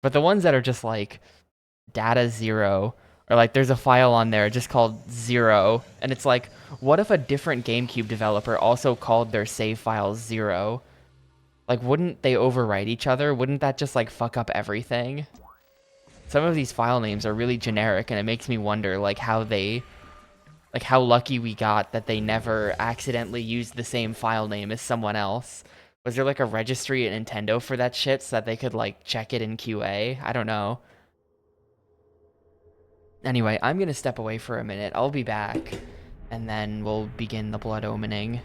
But the ones that are just like data zero, or like there's a file on there just called zero, and it's like, what if a different GameCube developer also called their save files zero? Like, wouldn't they overwrite each other? Wouldn't that just like fuck up everything? Some of these file names are really generic, and it makes me wonder like how lucky we got that they never accidentally used the same file name as someone else. Was there like a registry at Nintendo for that shit so that they could like check it in QA? I don't know. Anyway, I'm gonna step away for a minute. I'll be back, and then we'll begin the blood omening.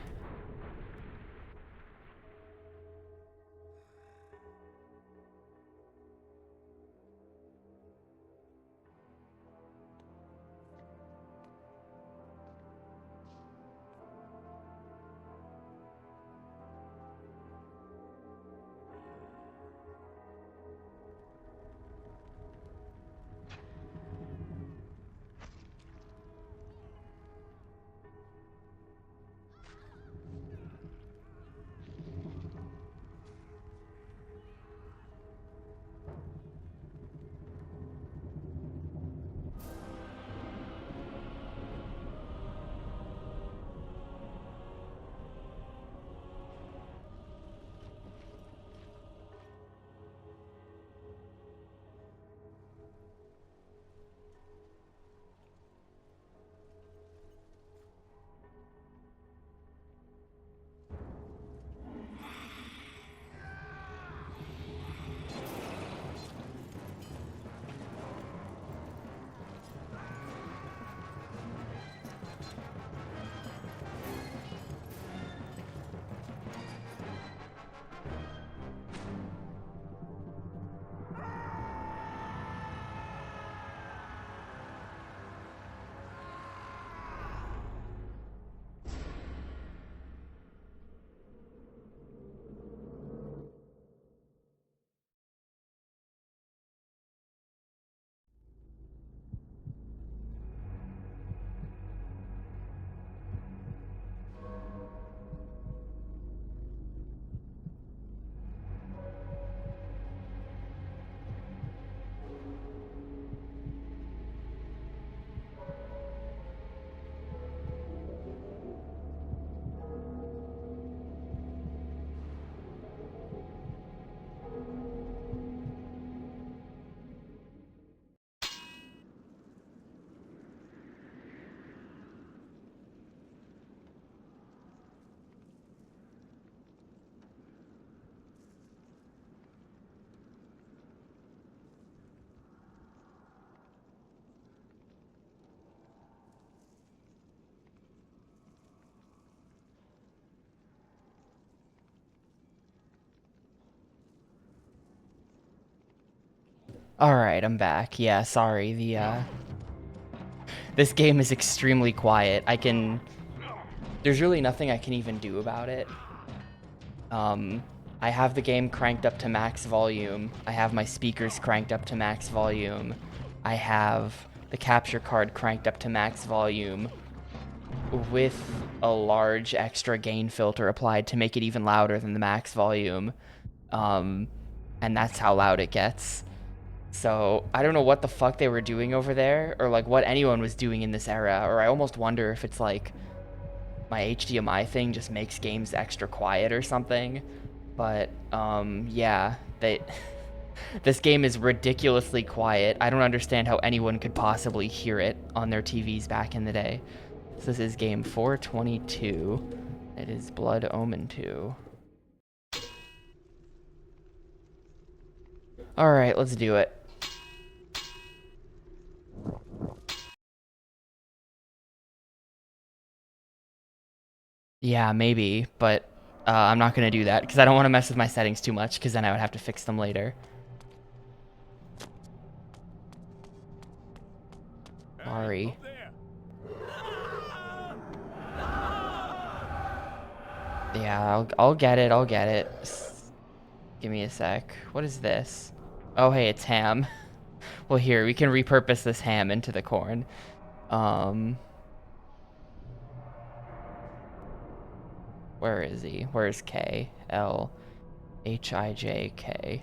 All right, I'm back. Yeah, sorry. This game is extremely quiet. There's really nothing I can even do about it. Um, I have the game cranked up to max volume. I have my speakers cranked up to max volume. I have the capture card cranked up to max volume with a large extra gain filter applied to make it even louder than the max volume. Um, and that's how loud it gets. So I don't know what the fuck they were doing over there, or like what anyone was doing in this era, or I almost wonder if it's like my HDMI thing just makes games extra quiet or something. But yeah, this game is ridiculously quiet. I don't understand how anyone could possibly hear it on their TVs back in the day. So this is game 422. It is Blood Omen 2. Alright, let's do it. Yeah, maybe, but I'm not going to do that because I don't want to mess with my settings too much because then I would have to fix them later. Sorry. Yeah, I'll get it. I'll get it. Give me a sec. What is this? Oh, hey, it's ham. Well, here, we can repurpose this ham into the corn. Where is he? Where's K? L H I J K.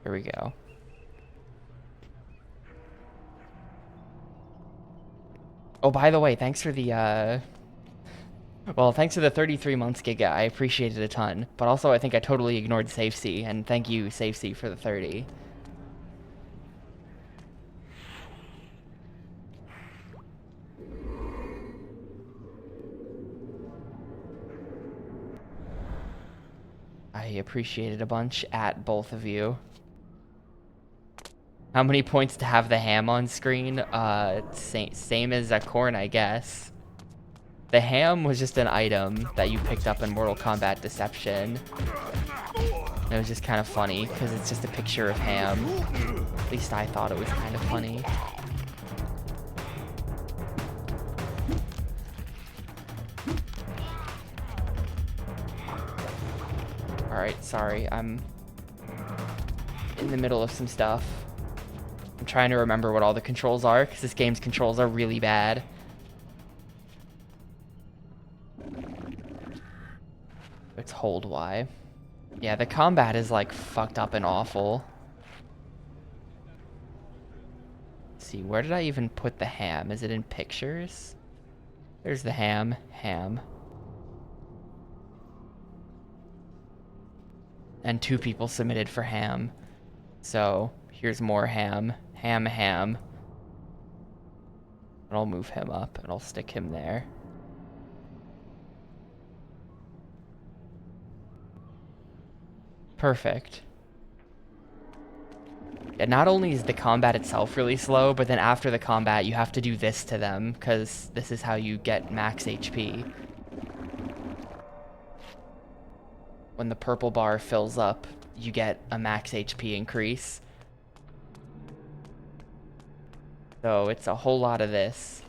Here we go. Oh, by the way, thanks for the, well, thanks for the 33 months, Giga. I appreciate it a ton. But also, I think I totally ignored SafeC, and thank you, SafeC, for the 30. I appreciate it a bunch at both of you. How many points to have the ham on screen? Same as a corn, I guess. The ham was just an item that you picked up in Mortal Kombat Deception. And it was just kind of funny, because it's just a picture of ham. At least I thought it was kind of funny. Alright, sorry, I'm in the middle of some stuff. I'm trying to remember what all the controls are, because this game's controls are really bad. It's hold Y. Yeah, the combat is like fucked up and awful. Let's see, where did I even put the ham? Is it in pictures? There's the ham. And 2 people submitted for ham. So here's more ham. Ham. And I'll move him up and I'll stick him there. Perfect. Yeah, not only is the combat itself really slow, but then after the combat you have to do this to them, because this is how you get max HP. When the purple bar fills up, you get a max HP increase. So it's a whole lot of this.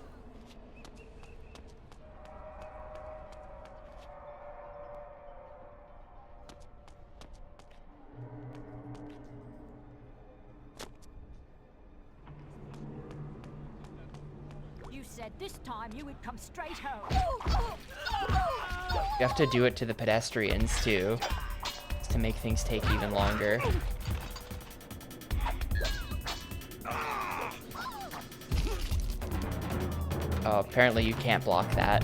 You said this time you would come straight home. You have to do it to the pedestrians too, just to make things take even longer. Oh, apparently you can't block that.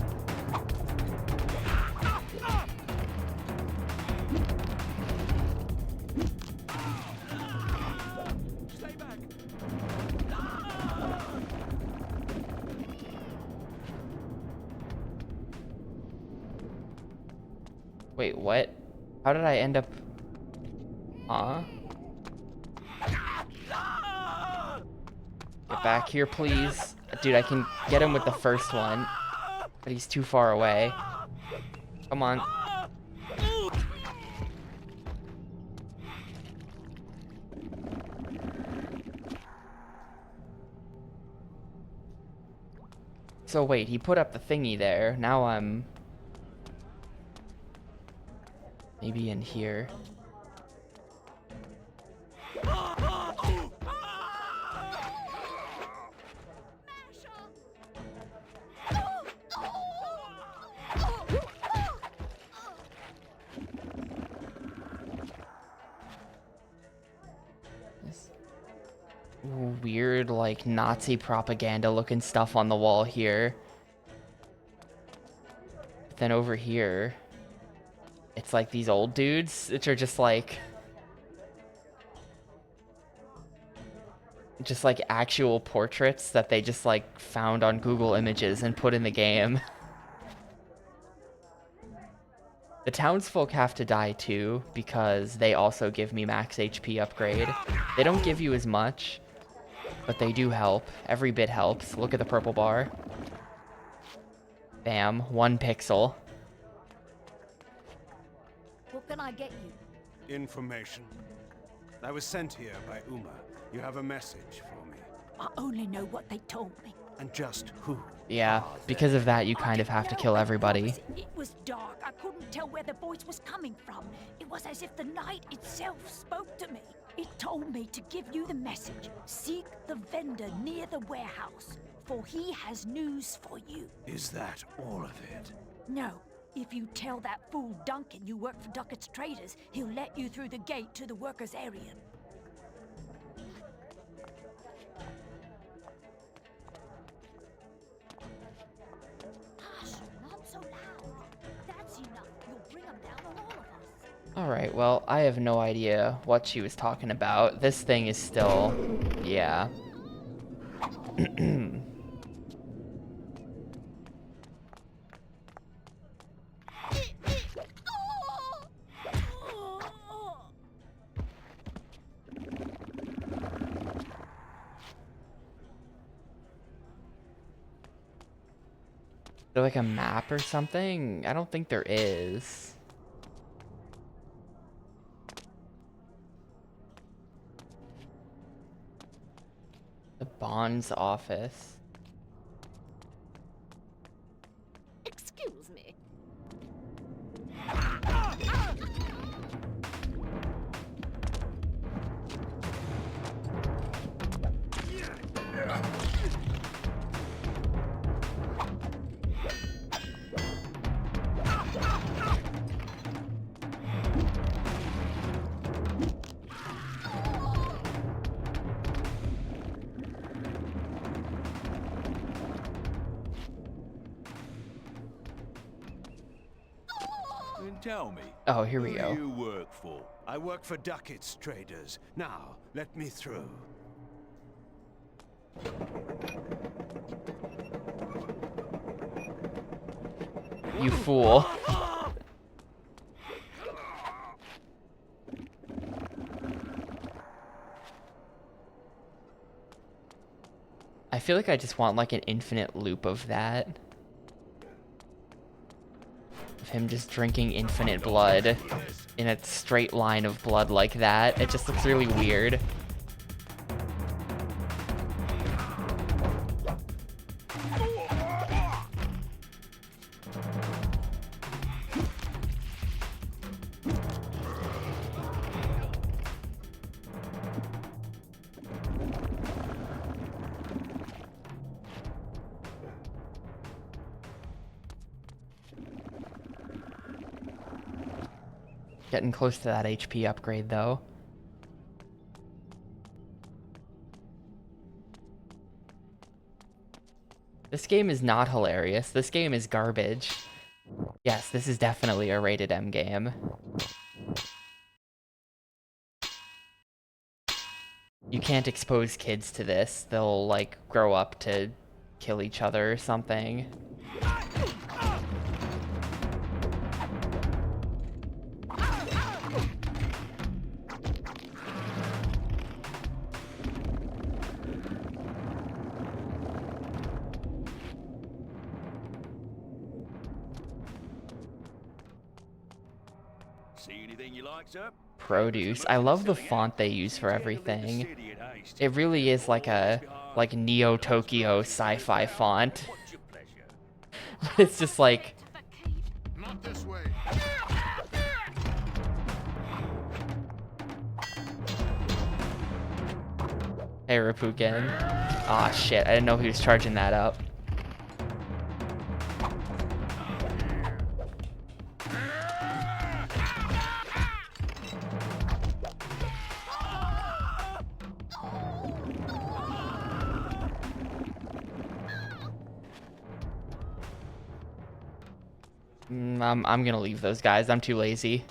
Wait, what? How did I end up... Huh? Get back here, please. Dude, I can get him with the first one, but he's too far away. Come on. So wait, he put up the thingy there. Now I'm... maybe in here. Weird, like, Nazi propaganda looking stuff on the wall here. But then over here, it's like these old dudes, which are just like actual portraits that they just like found on Google Images and put in the game. The townsfolk have to die too, because they also give me max HP upgrade. They don't give you as much, but they do help. Every bit helps. Look at the purple bar. Bam, 1 pixel. What can I get you? Information. I was sent here by Uma. You have a message for me. I only know what they told me. And just who? Yeah, because of that, you kind of have to kill everybody. It was dark. I couldn't tell where the voice was coming from. It was as if the night itself spoke to me. It told me to give you the message. Seek the vendor near the warehouse, for he has news for you. Is that all of it? No. If you tell that fool Duncan you work for Duckett's Traders, he'll let you through the gate to the workers' area. them down on all of us. Alright, well, I have no idea what she was talking about. This thing is still... yeah. Is there like a map or something? I don't think there is. The Bond's office. Excuse me. Then tell me. Oh, here we who go. do you work for? I work for ducats traders. Now, let me through. You fool. I feel like I just want like an infinite loop of that. Of him just drinking infinite blood in a straight line of blood like that. It just looks really weird. Getting close to that HP upgrade, though. This game is not hilarious. This game is garbage. Yes, this is definitely a rated M game. You can't expose kids to this. They'll, like, grow up to kill each other or something. See anything you like, sir? Produce. I love the font they use for everything. It really is like a Neo Tokyo sci-fi font. What's your pleasure? It's just like, Not this way. hey Rapukin. Aw shit, I didn't know he was charging that up. I'm gonna leave those guys. I'm too lazy.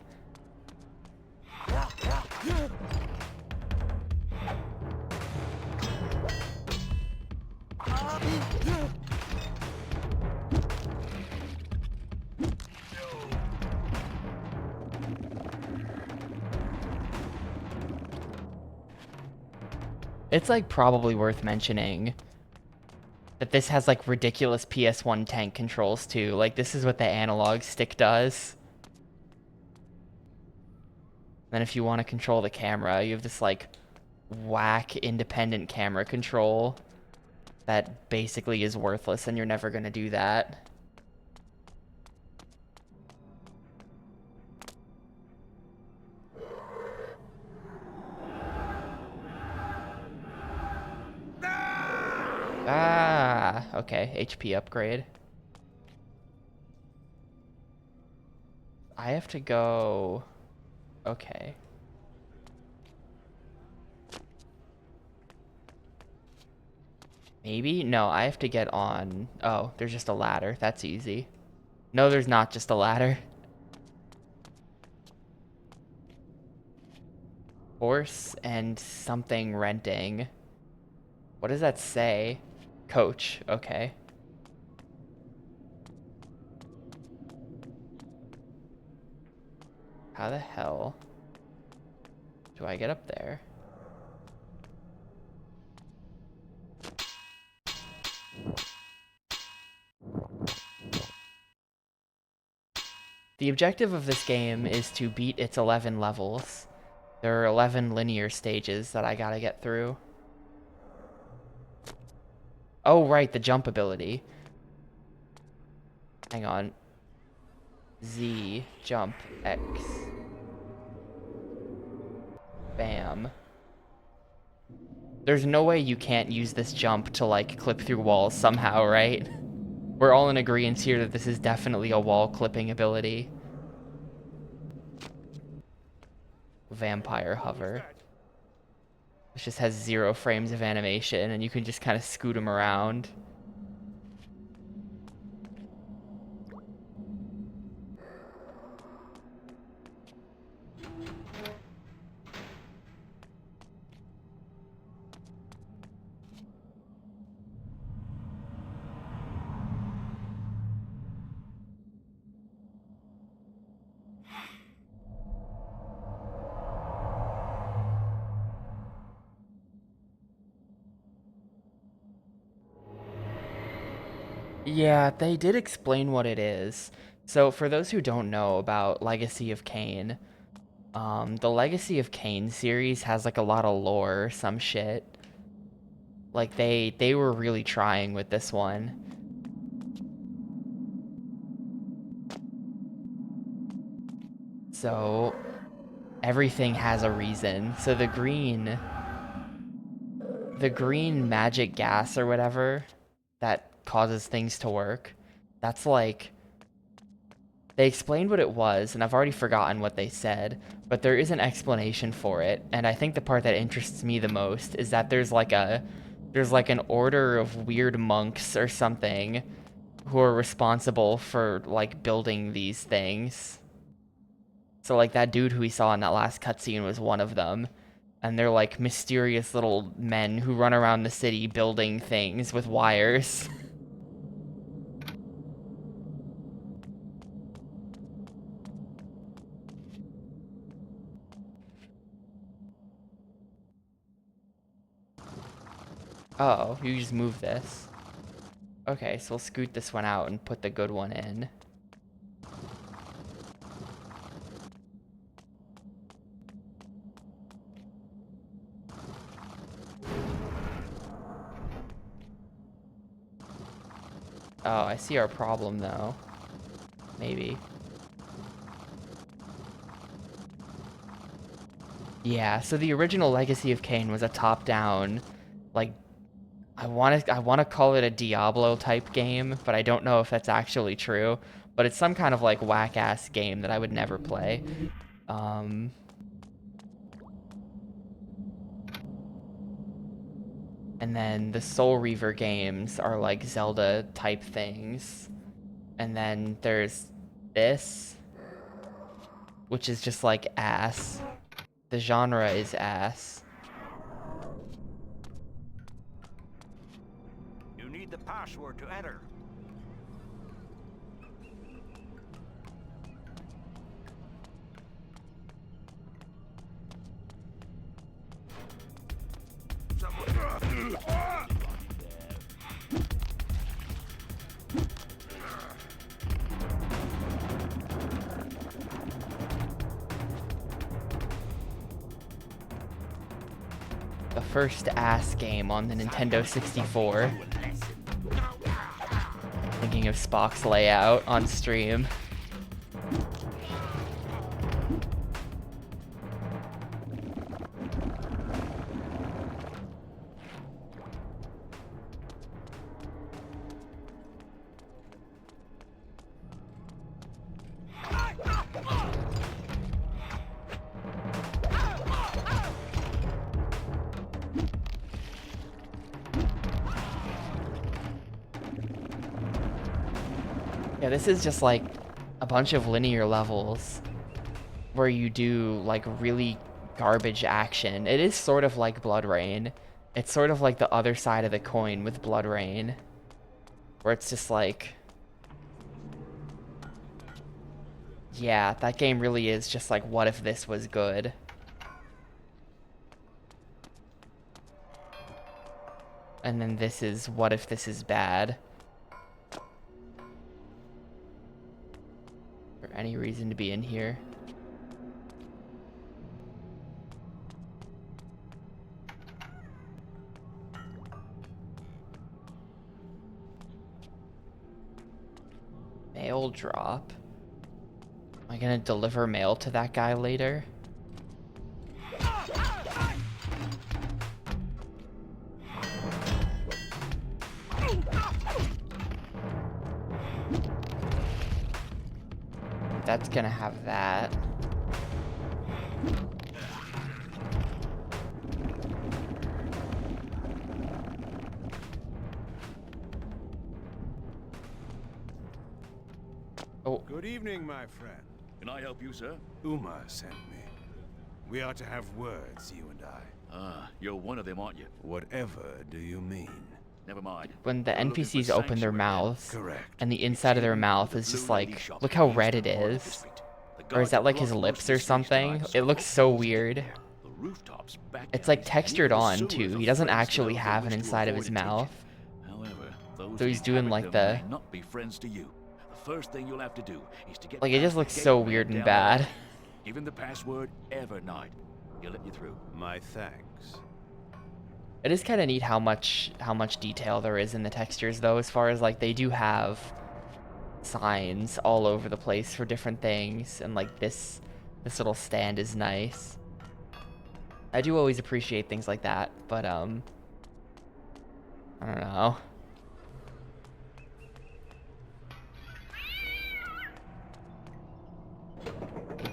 It's like probably worth mentioning that this has like ridiculous PS1 tank controls too. Like this is what the analog stick does. Then if you want to control the camera, you have this like whack independent camera control that basically is worthless and you're never going to do that. Ah, okay, HP upgrade. I have to go... Okay. Maybe? No, I have to get on... Oh, there's just a ladder. That's easy. No, there's not just a ladder. Horse and something renting. What does that say? Coach. Okay. How the hell do I get up there? The objective of this game is to beat its 11 levels. There are 11 linear stages that I gotta get through. Oh, right, the jump ability. Hang on. Z, jump, X. Bam. There's no way you can't use this jump to, like, clip through walls somehow, right? We're all in agreement here that this is definitely a wall clipping ability. Vampire hover. This just has 0 frames of animation, and you can just kind of scoot him around. Yeah, they did explain what it is. So for those who don't know about Legacy of Kain, the Legacy of Kain series has like a lot of lore or some shit. Like they were really trying with this one. So everything has a reason. So the green magic gas or whatever that causes things to work, that's like, they explained what it was, and I've already forgotten what they said, but there is an explanation for it, and I think the part that interests me the most is that there's like an order of weird monks or something who are responsible for like building these things. So like that dude who we saw in that last cutscene was one of them. And they're like mysterious little men who run around the city building things with wires. Oh, you just move this. Okay, so we'll scoot this one out and put the good one in. Oh, I see our problem though. Maybe. Yeah, so the original Legacy of Kain was a top-down, like, I want to call it a Diablo type game, but I don't know if that's actually true. But it's some kind of like whack-ass game that I would never play. And then the Soul Reaver games are like Zelda type things. And then there's this, which is just like ass. The genre is ass. You need the password to enter. The first ass game on the Nintendo 64. Thinking of Spock's layout on stream. Yeah, this is just like a bunch of linear levels where you do like really garbage action. It is sort of like Blood Rain. It's sort of like the other side of the coin with Blood Rain, where it's just like, yeah, that game really is just like, what if this was good? And then this is, what if this is bad? For any reason to be in here. Mail drop. Am I gonna deliver mail to that guy later? That's gonna have that. Oh. Good evening, my friend. Can I help you, sir? Uma sent me. We are to have words, you and I. Ah, you're one of them, aren't you? Whatever do you mean? Never mind. When the You're looking for NPCs open their sanctuary. mouths, Correct. and the inside of their mouth is just like, look how red it is. Or is that like his lips or something? It looks so weird. The rooftops back It's down like these textured endless on sewers too. of He doesn't friends actually that have an wish to inside of avoid his attention. mouth. However, those So he's who doing inhabit like them the, may not be friends to you. The first thing you'll have to do is to get like it just past looks the so gate weird and down bad. there. Give him the password Evernight. He'll let you through. My thanks. It is kind of neat how much detail there is in the textures though, as far as like they do have signs all over the place for different things, and like this little stand is nice. I do always appreciate things like that, but I don't know.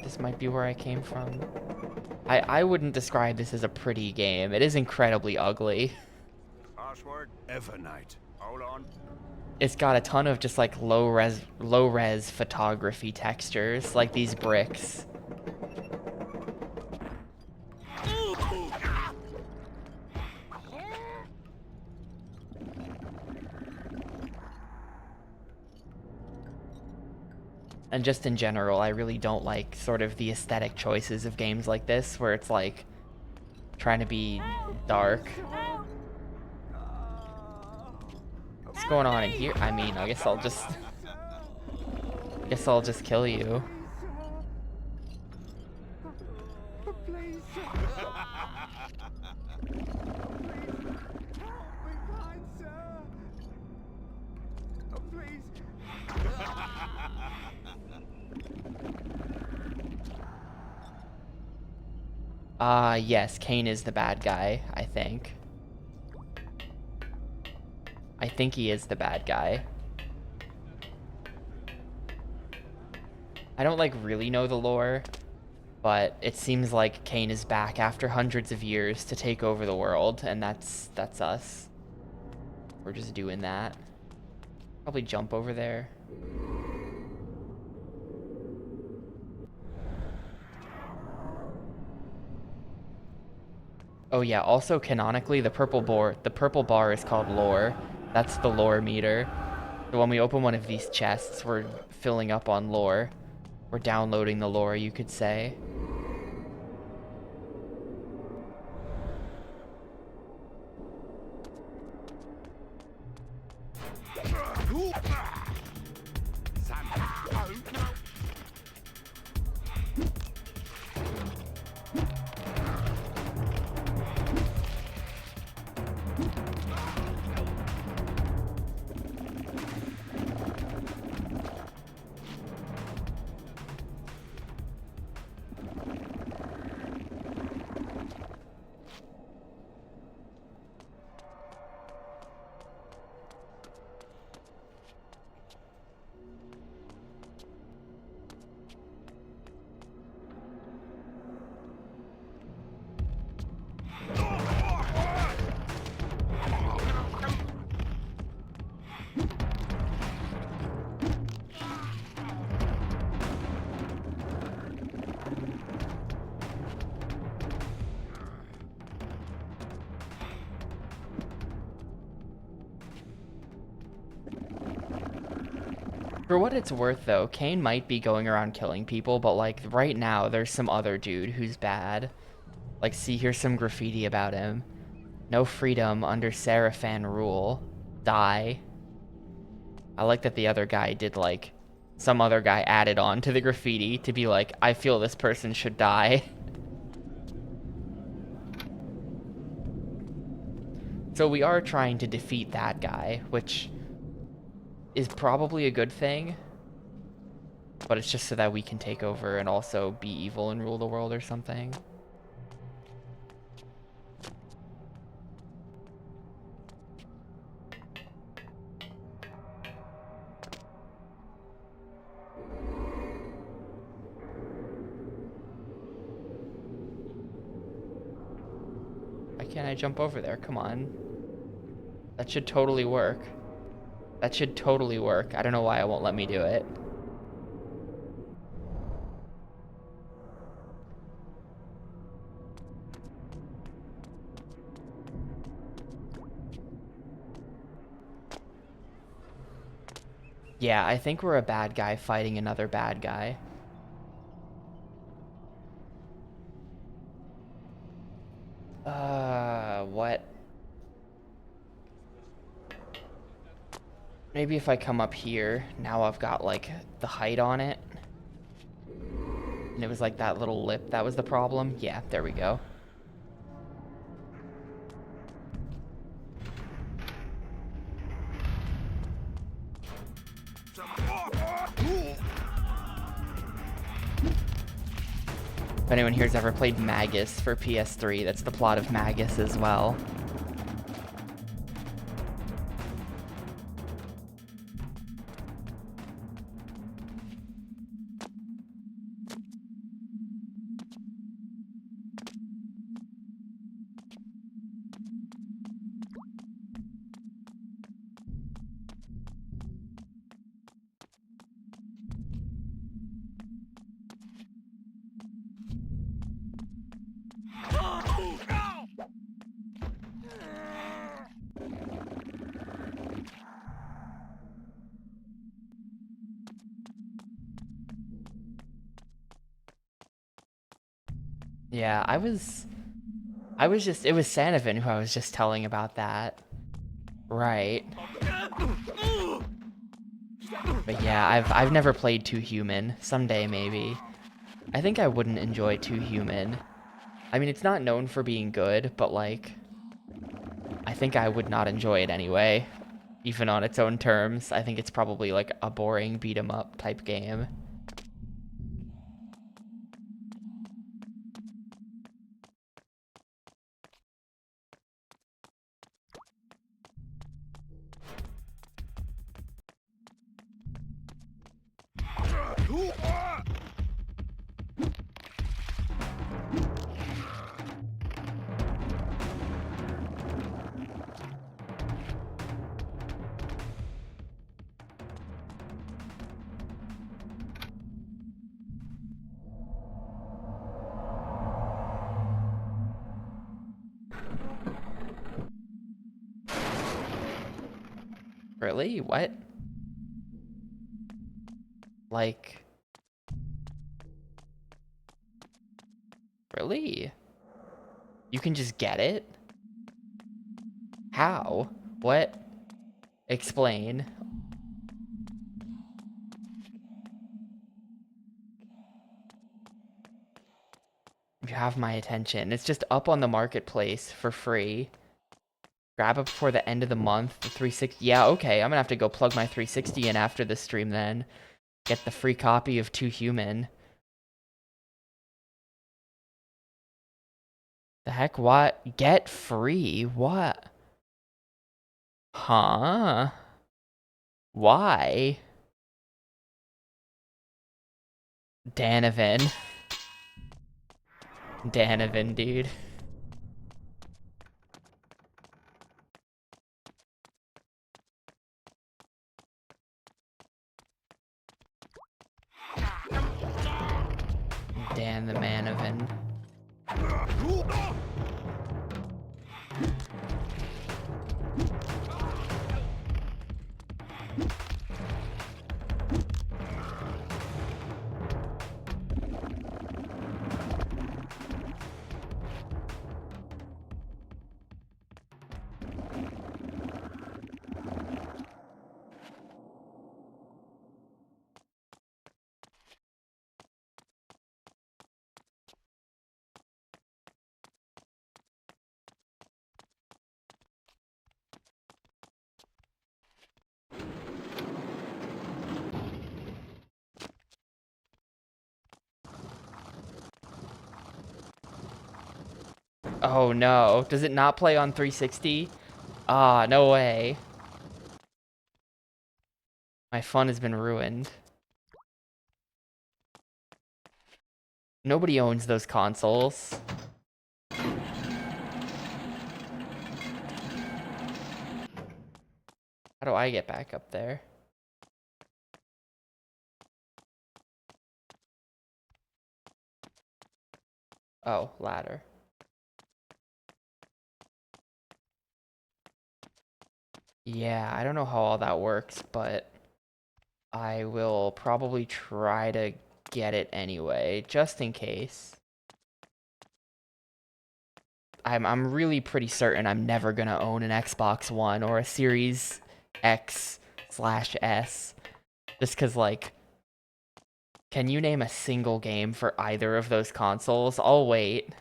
This might be where I came from. I wouldn't describe this as a pretty game. It is incredibly ugly. Password. Evernight. Hold on. It's got a ton of just like low res photography textures, like these bricks. And just in general, I really don't like sort of the aesthetic choices of games like this, where it's like trying to be dark. What's going on in here? I mean, I guess I'll just kill you. Yes, Kane is the bad guy, I think. I think he is the bad guy. I don't like really know the lore, but it seems like Kane is back after hundreds of years to take over the world, and that's us. We're just doing that. Probably jump over there. Oh yeah, also canonically the purple bar is called lore. That's the lore meter. So when we open one of these chests, we're filling up on lore. We're downloading the lore, you could say. For what it's worth, though, Kane might be going around killing people, but, like, right now, there's some other dude who's bad. Like, see, here's some graffiti about him. No freedom under Seraphan rule. Die. I like that the other guy did, like, some other guy added on to the graffiti to be like, I feel this person should die. So we are trying to defeat that guy, which is probably a good thing. But it's just so that we can take over and also be evil and rule the world or something. Why can't I jump over there? Come on. That should totally work. That should totally work. I don't know why it won't let me do it. Yeah, I think we're a bad guy fighting another bad guy. What? Maybe if I come up here, now I've got, like, the height on it. And it was like that little lip that was the problem. Yeah, there we go. If anyone here's ever played Magus for PS3, that's the plot of Magus as well. Yeah, it was Sanovan who I was just telling about that. Right. But yeah, I've never played Too Human. Someday, maybe. I think I wouldn't enjoy Too Human. I mean, it's not known for being good, but, like, I think I would not enjoy it anyway. Even on its own terms. I think it's probably, like, a boring beat-em-up type game. Really? What? Like... Really? You can just get it? How? What? Explain. You have my attention. It's just up on the marketplace for free. Grab it before the end of the month. The 360. Yeah, okay. I'm gonna have to go plug my 360 in after this stream then. Get the free copy of Too Human. The heck? What? Get free? What? Huh? Why? Danovan. Danovan, dude. Dan the Manovan. Oh no. Does it not play on 360? Ah, no way. My fun has been ruined. Nobody owns those consoles. How do I get back up there? Oh, ladder. Yeah, I don't know how all that works, but I will probably try to get it anyway, just in case. I'm really pretty certain I'm never gonna own an Xbox One or a Series X/S. Just cause like, can you name a single game for either of those consoles? I'll wait.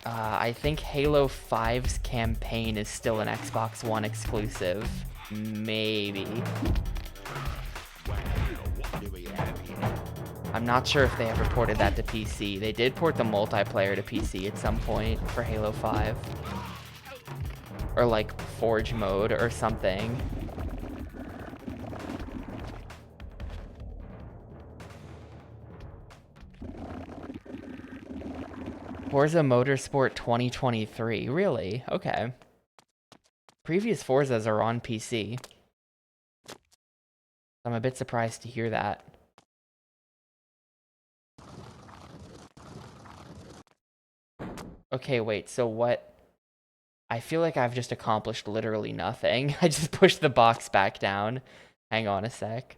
I think Halo 5's campaign is still an Xbox One exclusive. Maybe. I'm not sure if they ever ported that to PC. They did port the multiplayer to PC at some point for Halo 5. Or like Forge mode or something. Forza Motorsport 2023. Really? Okay. Previous Forzas are on PC. I'm a bit surprised to hear that. Okay, wait, so what? I feel like I've just accomplished literally nothing. I just pushed the box back down. Hang on a sec.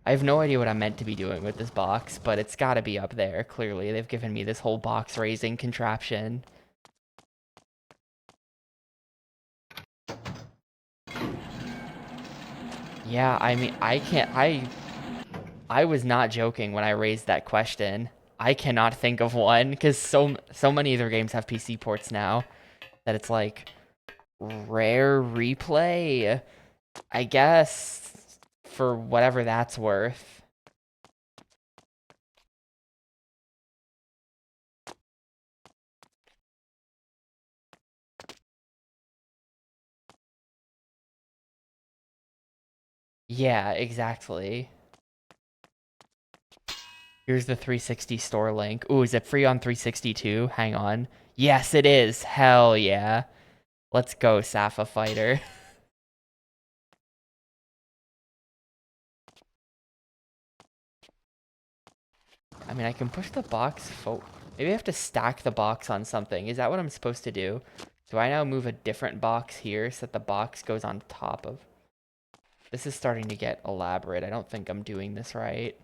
I have no idea what I'm meant to be doing with this box, but it's gotta be up there, clearly. They've given me this whole box raising contraption. Yeah, I mean, I was not joking when I raised that question. I cannot think of one, because so many of their games have PC ports now, that it's like, rare replay? I guess, for whatever that's worth. Yeah, exactly. Here's the 360 store link. Ooh, is it free on 360 too? Hang on. Yes, it is. Hell yeah. Let's go, Safa Fighter. I mean, I can push the box Maybe I have to stack the box on something. Is that what I'm supposed to do? Do I now move a different box here so that the box goes on top of... This is starting to get elaborate. I don't think I'm doing this right.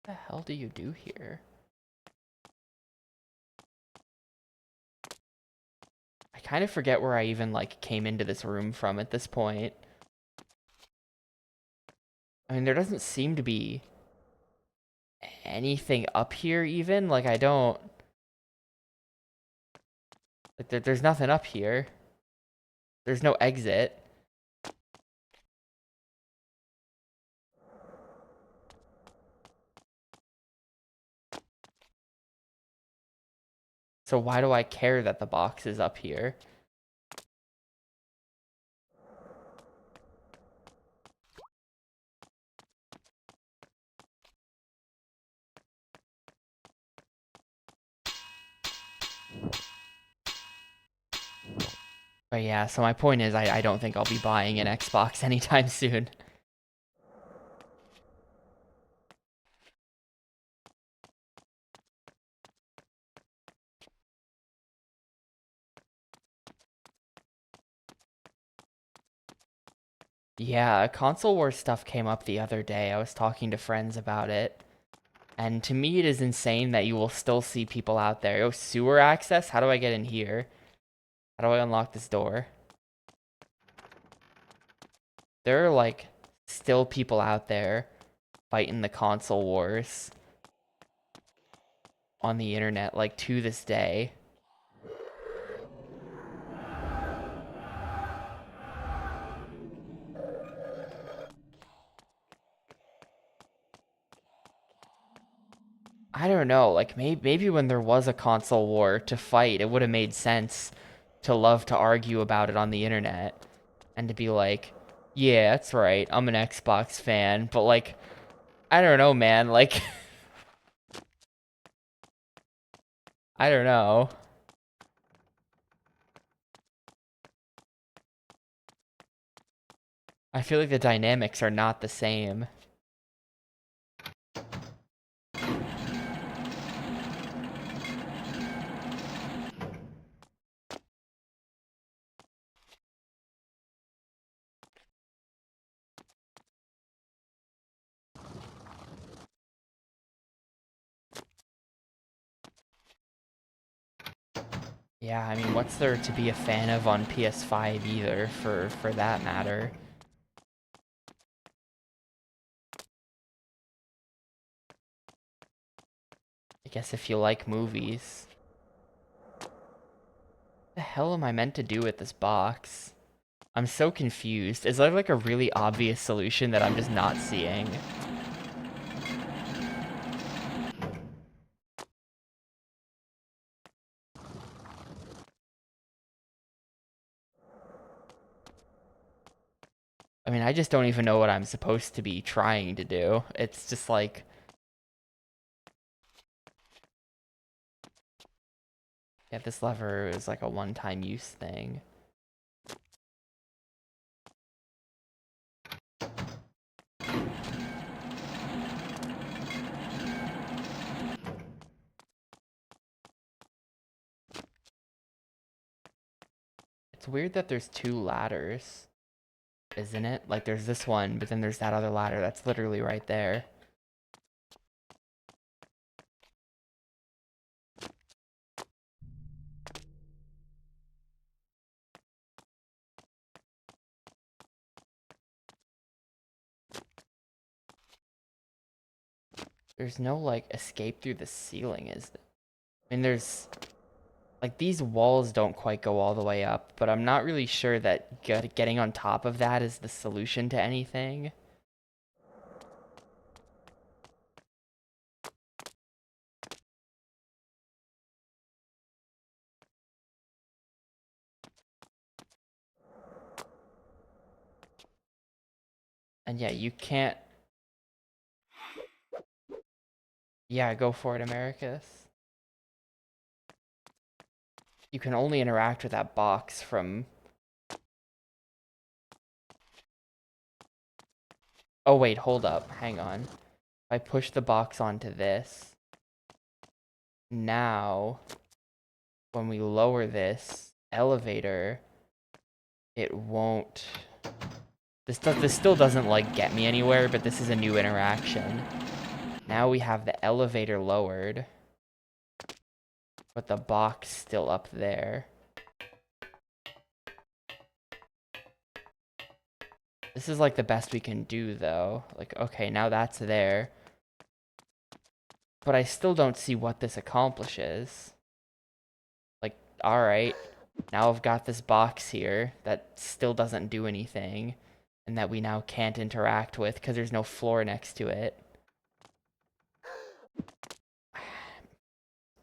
What the hell do you do here? I kind of forget where I even, like, came into this room from at this point. I mean, there doesn't seem to be anything up here even. Like, I don't... Like, there's nothing up here. There's no exit. So why do I care that the box is up here? But yeah, so my point is I don't think I'll be buying an Xbox anytime soon. Yeah, console war stuff came up the other day. I was talking to friends about it. And to me, it is insane that you will still see people out there. Oh, sewer access? How do I get in here? How do I unlock this door? There are, like, still people out there fighting the console wars on the internet, like, to this day. I don't know, like, maybe when there was a console war to fight, it would have made sense to love to argue about it on the internet and to be like, yeah, that's right, I'm an Xbox fan, but, like, I don't know, man, like, I don't know. I feel like the dynamics are not the same. Yeah, I mean, what's there to be a fan of on PS5 either, for that matter? I guess if you like movies. What the hell am I meant to do with this box? I'm so confused. Is there like a really obvious solution that I'm just not seeing? I mean, I just don't even know what I'm supposed to be trying to do. It's just like... Yeah, this lever is like a one-time use thing. It's weird that there's two ladders, isn't it? Like, there's this one, but then there's that other ladder that's literally right there. There's no, like, escape through the ceiling, is there? I mean, there's... Like, these walls don't quite go all the way up, but I'm not really sure that getting on top of that is the solution to anything. And yeah, you can't... Yeah, go for it, Americus. You can only interact with that box from... Oh, wait, hold up. Hang on. If I push the box onto this... Now, when we lower this elevator, it won't... This still doesn't, like, get me anywhere, but this is a new interaction. Now we have the elevator lowered, but the box still up there. This is, like, the best we can do, though. Like, okay, now that's there. But I still don't see what this accomplishes. Like, alright, now I've got this box here that still doesn't do anything, and that we now can't interact with because there's no floor next to it.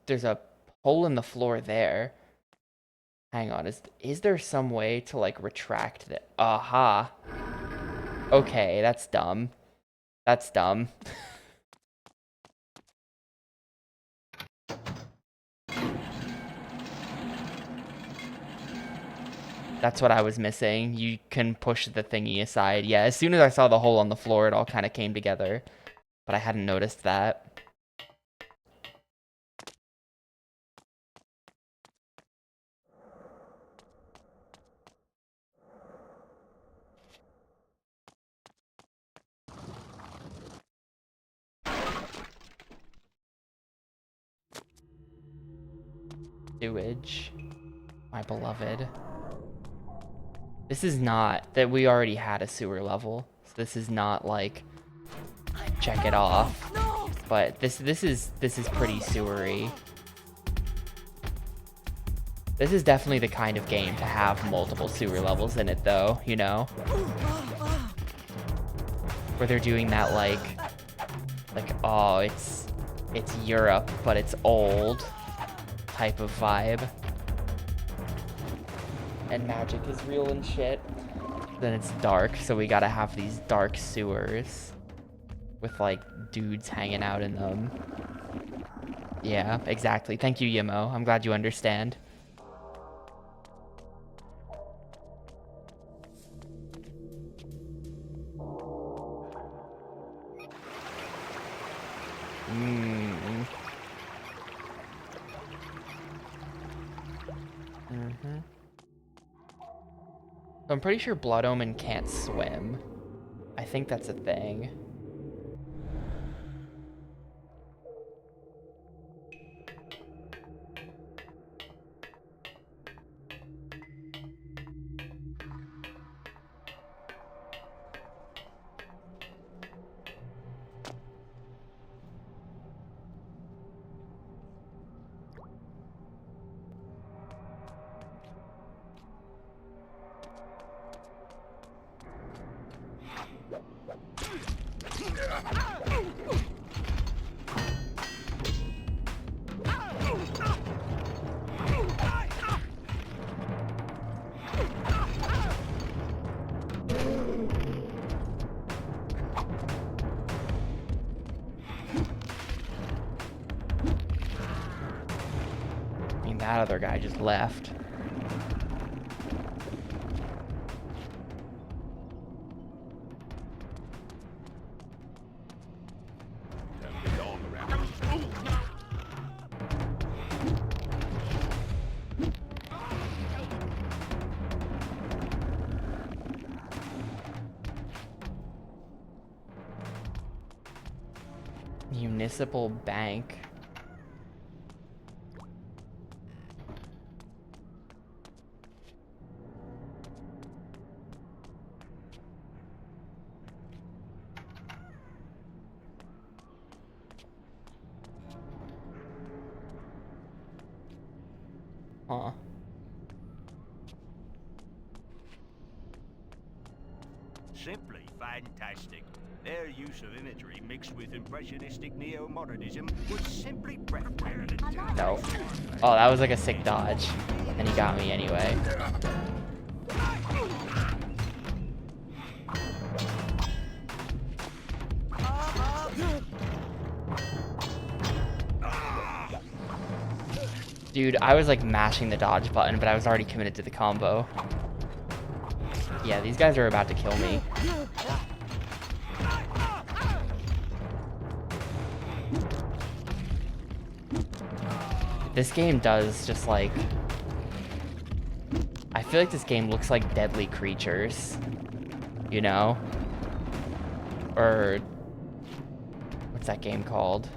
There's a hole in the floor there. Hang on, is there some way to, like, retract the... Aha! Okay, that's dumb. That's dumb. That's what I was missing. You can push the thingy aside. Yeah, as soon as I saw the hole on the floor, it all kind of came together. But I hadn't noticed that. Sewage. My beloved. This is not that we already had a sewer level. So this is not like check it off. But this is pretty sewery. This is definitely the kind of game to have multiple sewer levels in it though, you know? Where they're doing that like oh, it's Europe, but it's old type of vibe. And magic is real and shit. Then it's dark, so we gotta have these dark sewers with like dudes hanging out in them. Yeah, exactly. Thank you, Yimo. I'm glad you understand. So I'm pretty sure Blood Omen can't swim. I think that's a thing. I mean, that other guy just left. Municipal bank. Huh. Simply fantastic. Their use of imagery mixed with impressionistic neo-modernism was simply breathtaking. No. Oh, that was like a sick dodge. And he got me anyway. Dude, I was like mashing the dodge button, but I was already committed to the combo. Yeah, these guys are about to kill me. This game does just like... I feel like this game looks like Deadly Creatures. You know? Or... what's that game called?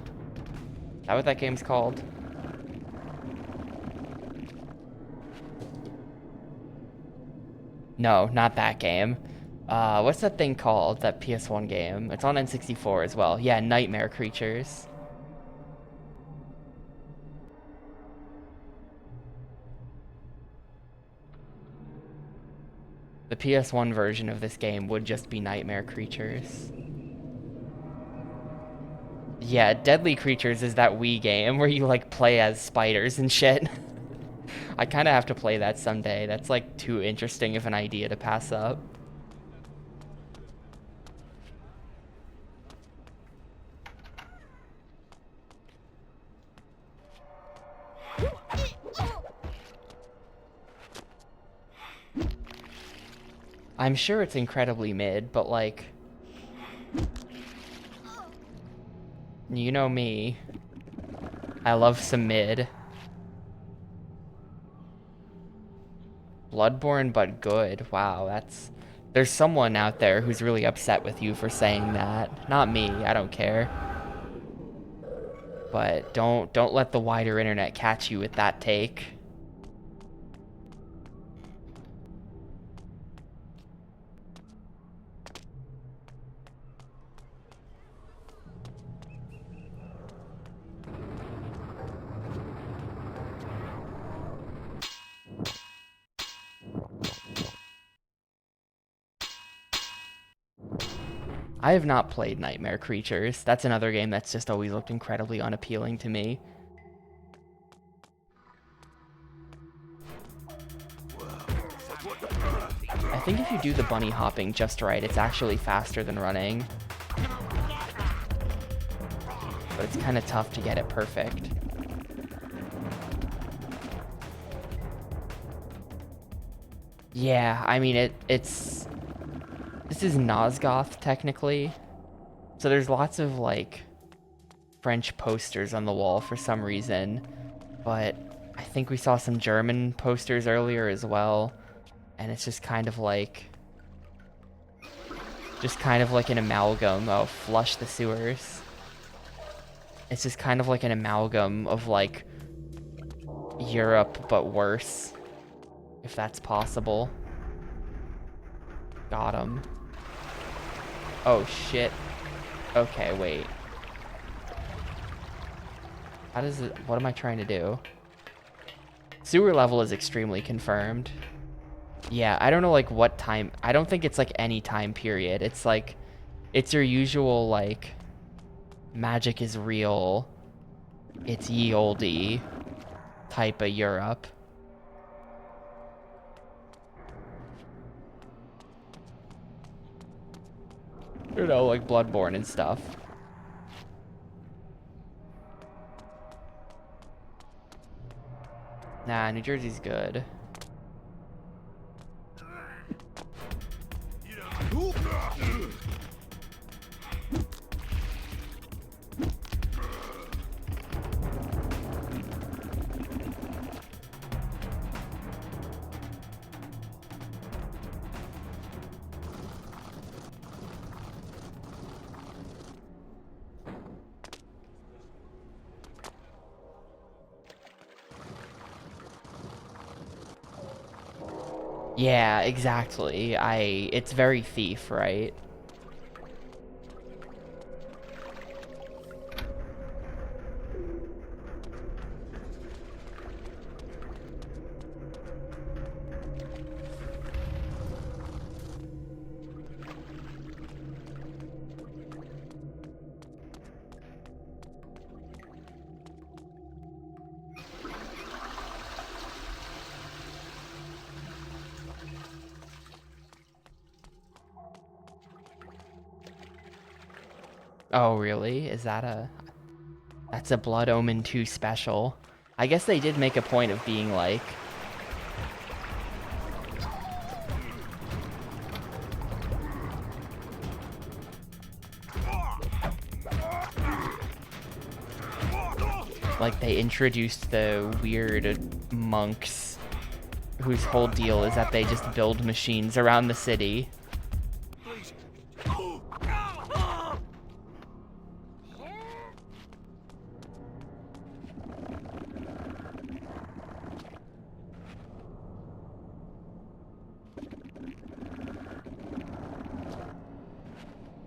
Is that what that game's called? No, not that game. What's that thing called? That PS1 game? It's on N64 as well. Yeah, Nightmare Creatures. The PS1 version of this game would just be Nightmare Creatures. Yeah, Deadly Creatures is that Wii game where you like play as spiders and shit. I kind of have to play that someday. That's like too interesting of an idea to pass up. I'm sure it's incredibly mid, but like... you know me. I love some mid. Bloodborne but good. Wow, that's... there's someone out there who's really upset with you for saying that. Not me, I don't care. But don't let the wider internet catch you with that take. I have not played Nightmare Creatures. That's another game that's just always looked incredibly unappealing to me. I think if you do the bunny hopping just right, it's actually faster than running. But it's kind of tough to get it perfect. Yeah, I mean, it's... This is Nosgoth, technically. So there's lots of, like, French posters on the wall for some reason. But I think we saw some German posters earlier as well. And it's just kind of like... Just kind of like an amalgam. Oh, flush the sewers. It's just kind of like an amalgam of, like, Europe, but worse. If that's possible. Got him. Oh, shit. Okay, wait. How does it... What am I trying to do? Sewer level is extremely confirmed. Yeah, I don't know, like, what time... I don't think it's, like, any time period. It's, like... It's your usual, like... Magic is real. It's ye olde type of Europe. You know, like Bloodborne and stuff. Nah, New Jersey's good. Yeah, exactly. It's very Thief, right? Oh, really? Is that a... That's a Blood Omen 2 special. I guess they did make a point of being like... Like, they introduced the weird monks whose whole deal is that they just build machines around the city.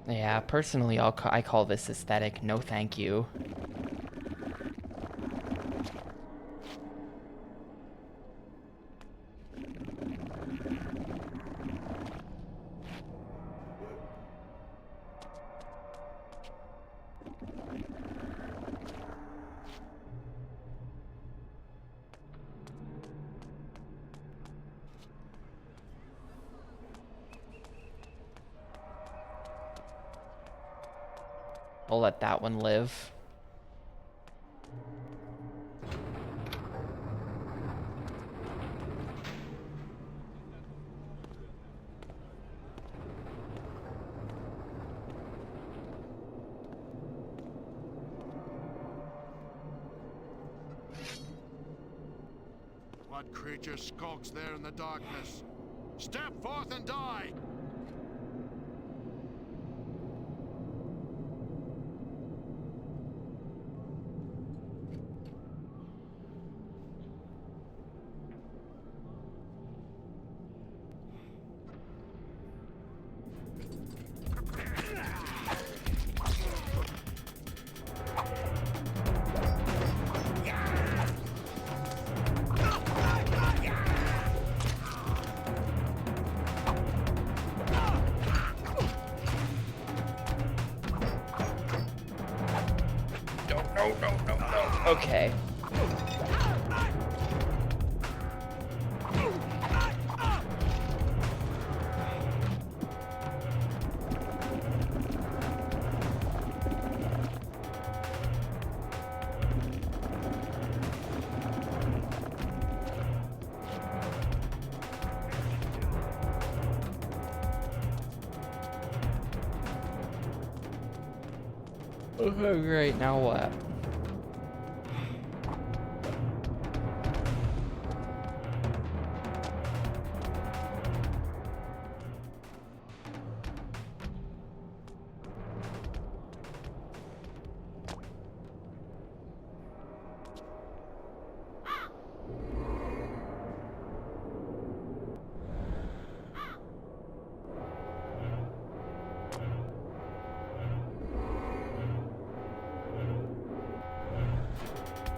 Yeah, personally, I call this aesthetic no thank you. We'll let that one live. What creature skulks there in the darkness? Step forth and die! Okay. Oh, great. Now what?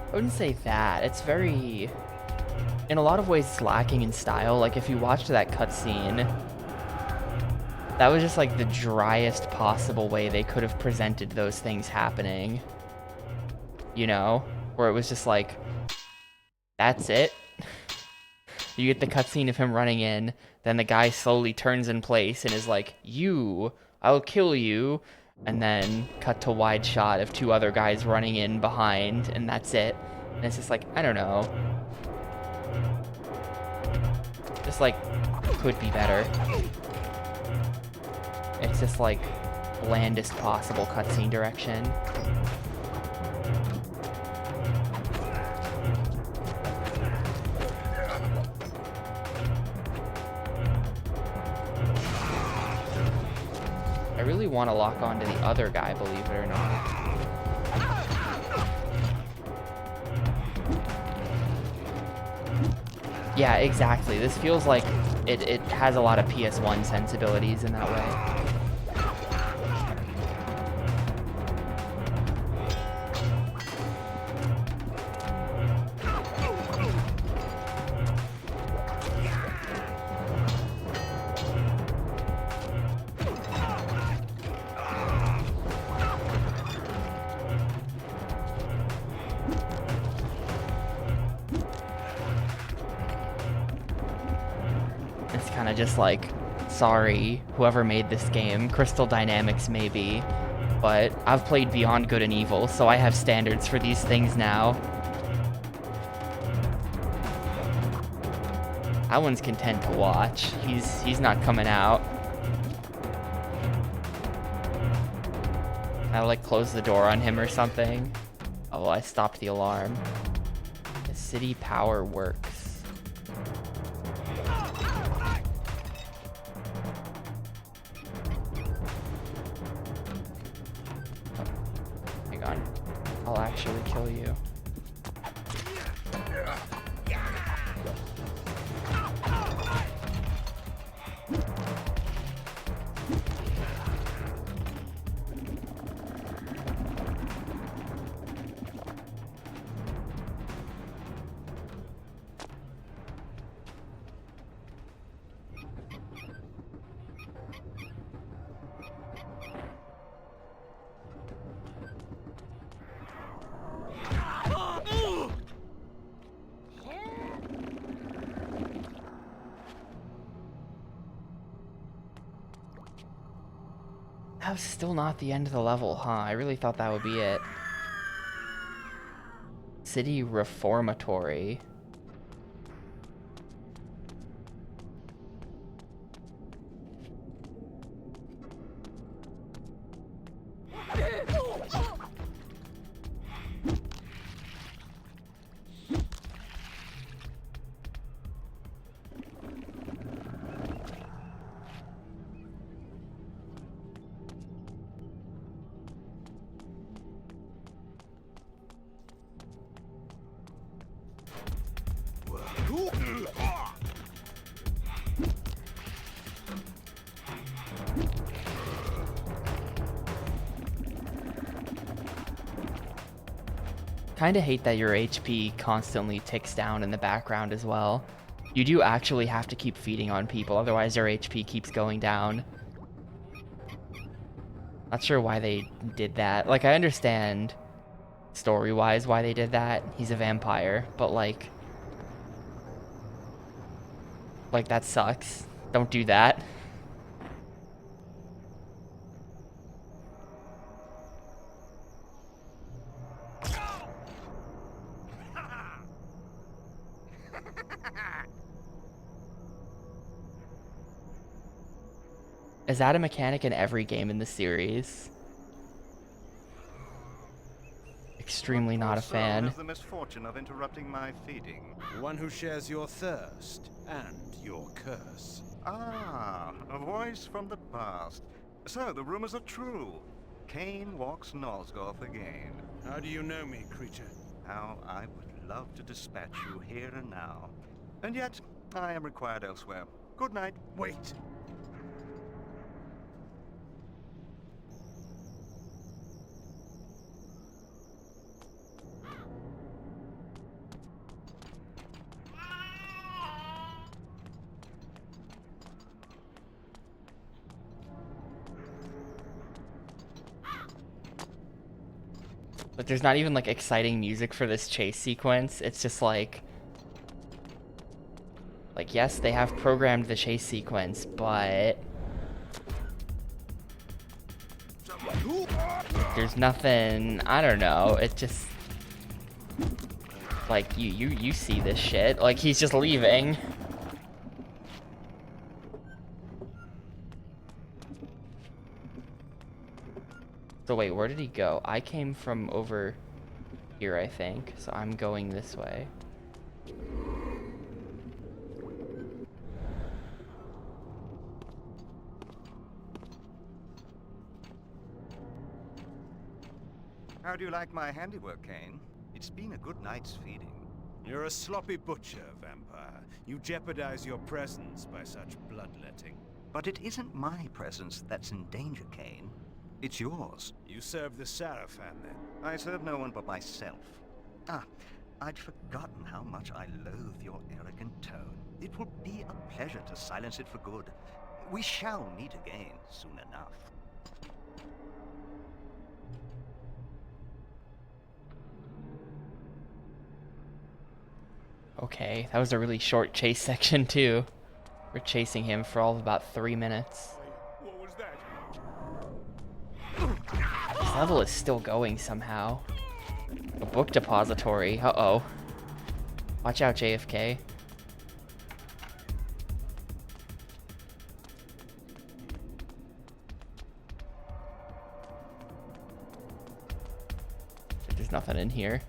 I wouldn't say that. It's very, in a lot of ways, it's lacking in style. Like, if you watched that cutscene, that was just like the driest possible way they could have presented those things happening. You know? Where it was just like, that's it. You get the cutscene of him running in, then the guy slowly turns in place and is like, I'll kill you. And then cut to wide shot of two other guys running in behind, and that's it. And it's just like, I don't know. Just like, could be better. It's just like blandest possible cutscene direction. I really want to lock on to the other guy, believe it or not. Yeah, exactly. This feels like it has a lot of PS1 sensibilities in that way. Just like, sorry, whoever made this game, Crystal Dynamics maybe, but I've played Beyond Good and Evil, so I have standards for these things now. That one's content to watch. He's not coming out. I like close the door on him or something. Oh, I stopped the alarm. The city power works. I'll actually kill you. That was still not the end of the level, huh? I really thought that would be it. City Reformatory. Kinda hate that your HP constantly ticks down in the background as well. You do actually have to keep feeding on people, otherwise their HP keeps going down. Not sure why they did that. Like, I understand story-wise why they did that. He's a vampire, but like that sucks. Don't do that. Is that a mechanic in every game in the series? Extremely not a fan. Has the misfortune of interrupting my feeding. One who shares your thirst and your curse. Ah, a voice from the past. So the rumors are true. Cain walks Nosgoth again. How do you know me, creature? How I would love to dispatch you here and now. And yet, I am required elsewhere. Good night. Wait. But there's not even like exciting music for this chase sequence. It's just like yes, they have programmed the chase sequence, but there's nothing, I don't know, it just like you see this shit. Like he's just leaving. So wait, where did he go? I came from over here, I think. So I'm going this way. How do you like my handiwork, Cain? It's been a good night's feeding. You're a sloppy butcher, vampire. You jeopardize your presence by such bloodletting. But it isn't my presence that's in danger, Cain. It's yours. You serve the Sarafan, then? I serve no one but myself. Ah, I'd forgotten how much I loathe your arrogant tone. It will be a pleasure to silence it for good. We shall meet again soon enough. Okay, that was a really short chase section too. We're chasing him for all of about 3 minutes. What was that? This level is still going somehow. A book depository. Uh-oh. Watch out, JFK. There's nothing in here.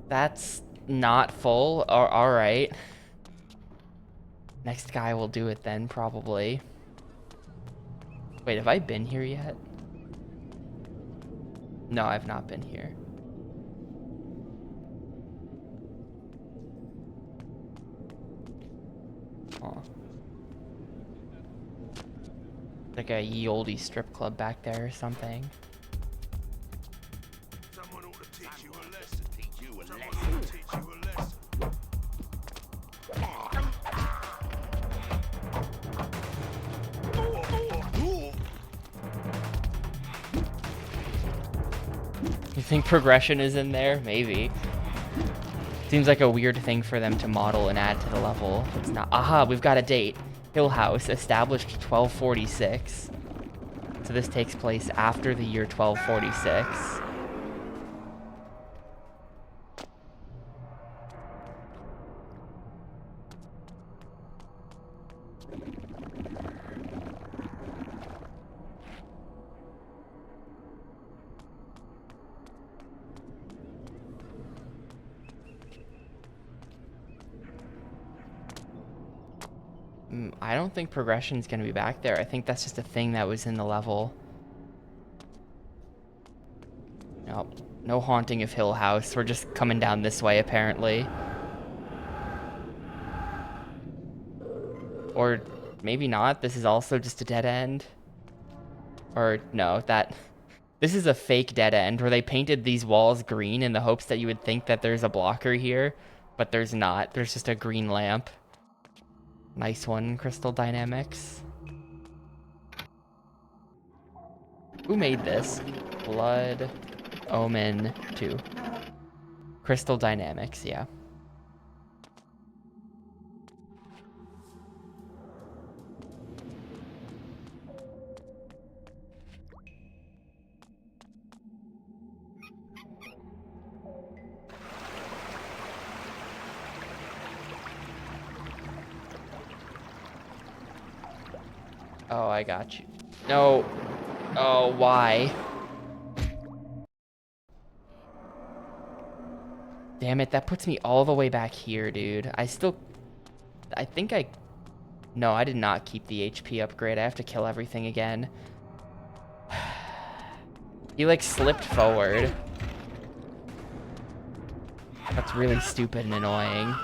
That's not full. Alright. Next guy will do it then, probably. Wait, have I been here yet? No, I've not been here. Oh. Like a ye olde strip club back there or something. Someone ought to teach you a lesson. Someone ought to teach you a lesson. You think progression is in there? Maybe. Seems like a weird thing for them to model and add to the level. It's not. Aha, we've got a date. Hill House, established 1246. So this takes place after the year 1246. I don't think progression's gonna be back there. I think that's just a thing that was in the level. Nope. No haunting of Hill House. We're just coming down this way, apparently. Or maybe not. This is also just a dead end. Or no, this is a fake dead end where they painted these walls green in the hopes that you would think that there's a blocker here, but there's not. There's just a green lamp. Nice one, Crystal Dynamics. Who made this? Blood Omen 2. Crystal Dynamics, yeah. Oh, I got you. No. Oh, why? Damn it, that puts me all the way back here, dude. I think no, I did not keep the HP upgrade. I have to kill everything again. He like slipped forward. That's really stupid and annoying.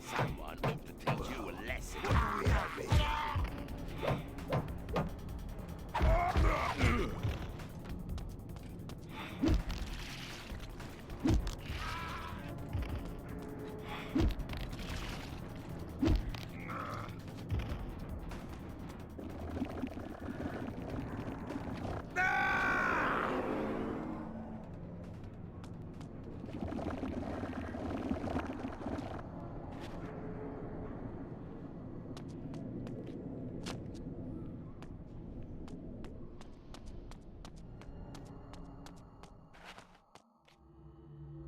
Someone ought to teach you a lesson.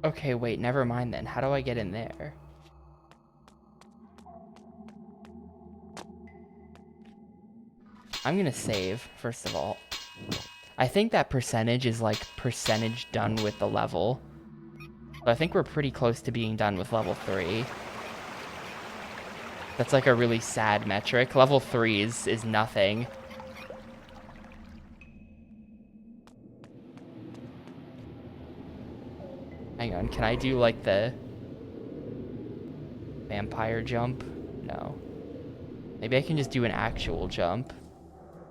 Okay, wait, never mind then. How do I get in there? I'm gonna save, first of all. I think that percentage is like percentage done with the level. So I think we're pretty close to being done with level 3. That's like a really sad metric. Level 3 is nothing. Hang on, can I do like the vampire jump? No. Maybe I can just do an actual jump.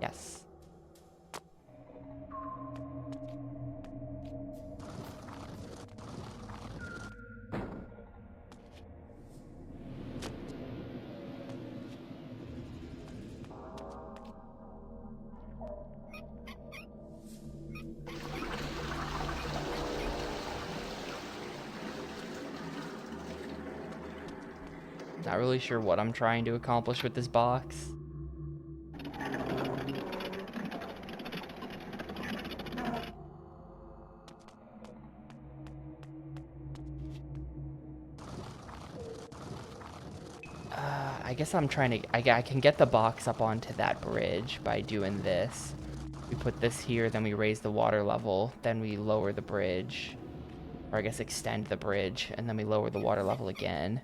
Yes. Not really sure what I'm trying to accomplish with this box. I guess I'm trying to... I can get the box up onto that bridge by doing this. We put this here, then we raise the water level, then we lower the bridge. Or I guess extend the bridge, and then we lower the water level again.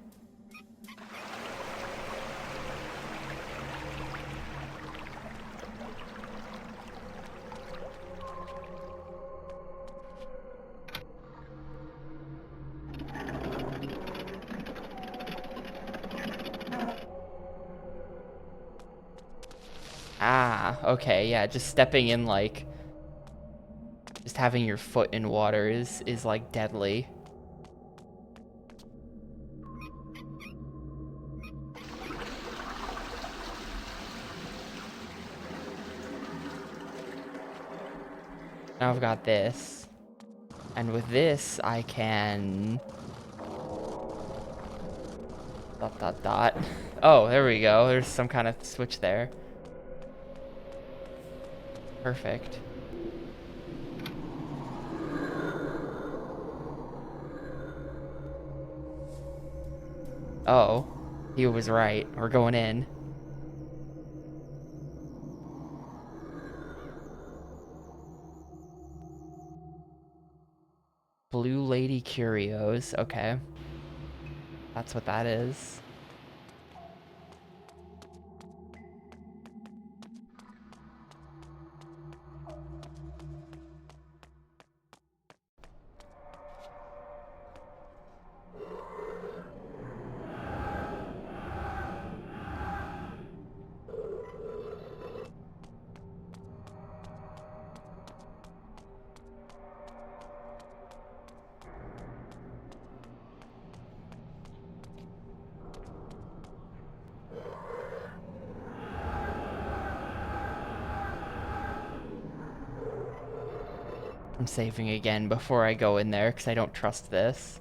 Ah, okay, yeah, just stepping in, like, just having your foot in water is like deadly. Now I've got this. And with this, I can... Dot, dot, dot. Oh, there we go. There's some kind of switch there. Perfect. Oh, he was right. We're going in. Blue Lady Curios. Okay. That's what that is. I'm saving again before I go in there because I don't trust this.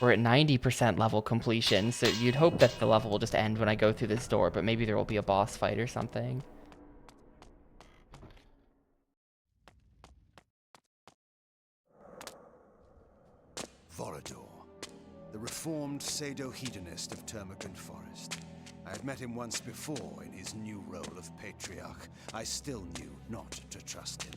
We're at 90% level completion, so you'd hope that the level will just end when I go through this door, but maybe there will be a boss fight or something. Vorador, the reformed pseudo-hedonist of Termagant Forest. I had met him once before in his new role of patriarch. I still knew not to trust him.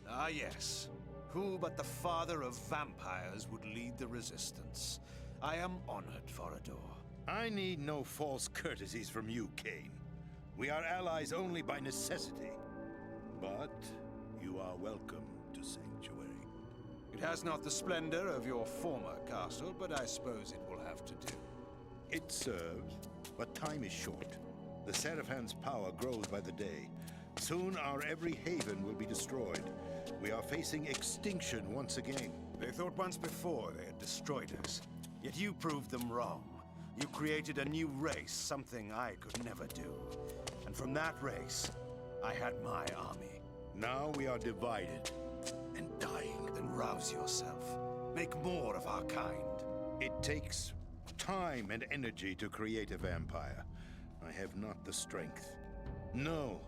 Ah yes, who but the father of vampires would lead the resistance? I am honored, Vorador. I need no false courtesies from you, Kane. We are allies only by necessity. But you are welcome to Sanctuary. It has not the splendor of your former castle, but I suppose it will have to do. It serves, but time is short. The Seraphan's power grows by the day. Soon our every haven will be destroyed. We are facing extinction once again. They thought once before they had destroyed us. Yet you proved them wrong. You created a new race, something I could never do. And from that race, I had my army. Now we are divided and dying. Then rouse yourself. Make more of our kind. It takes time and energy to create a vampire. I have not the strength. No.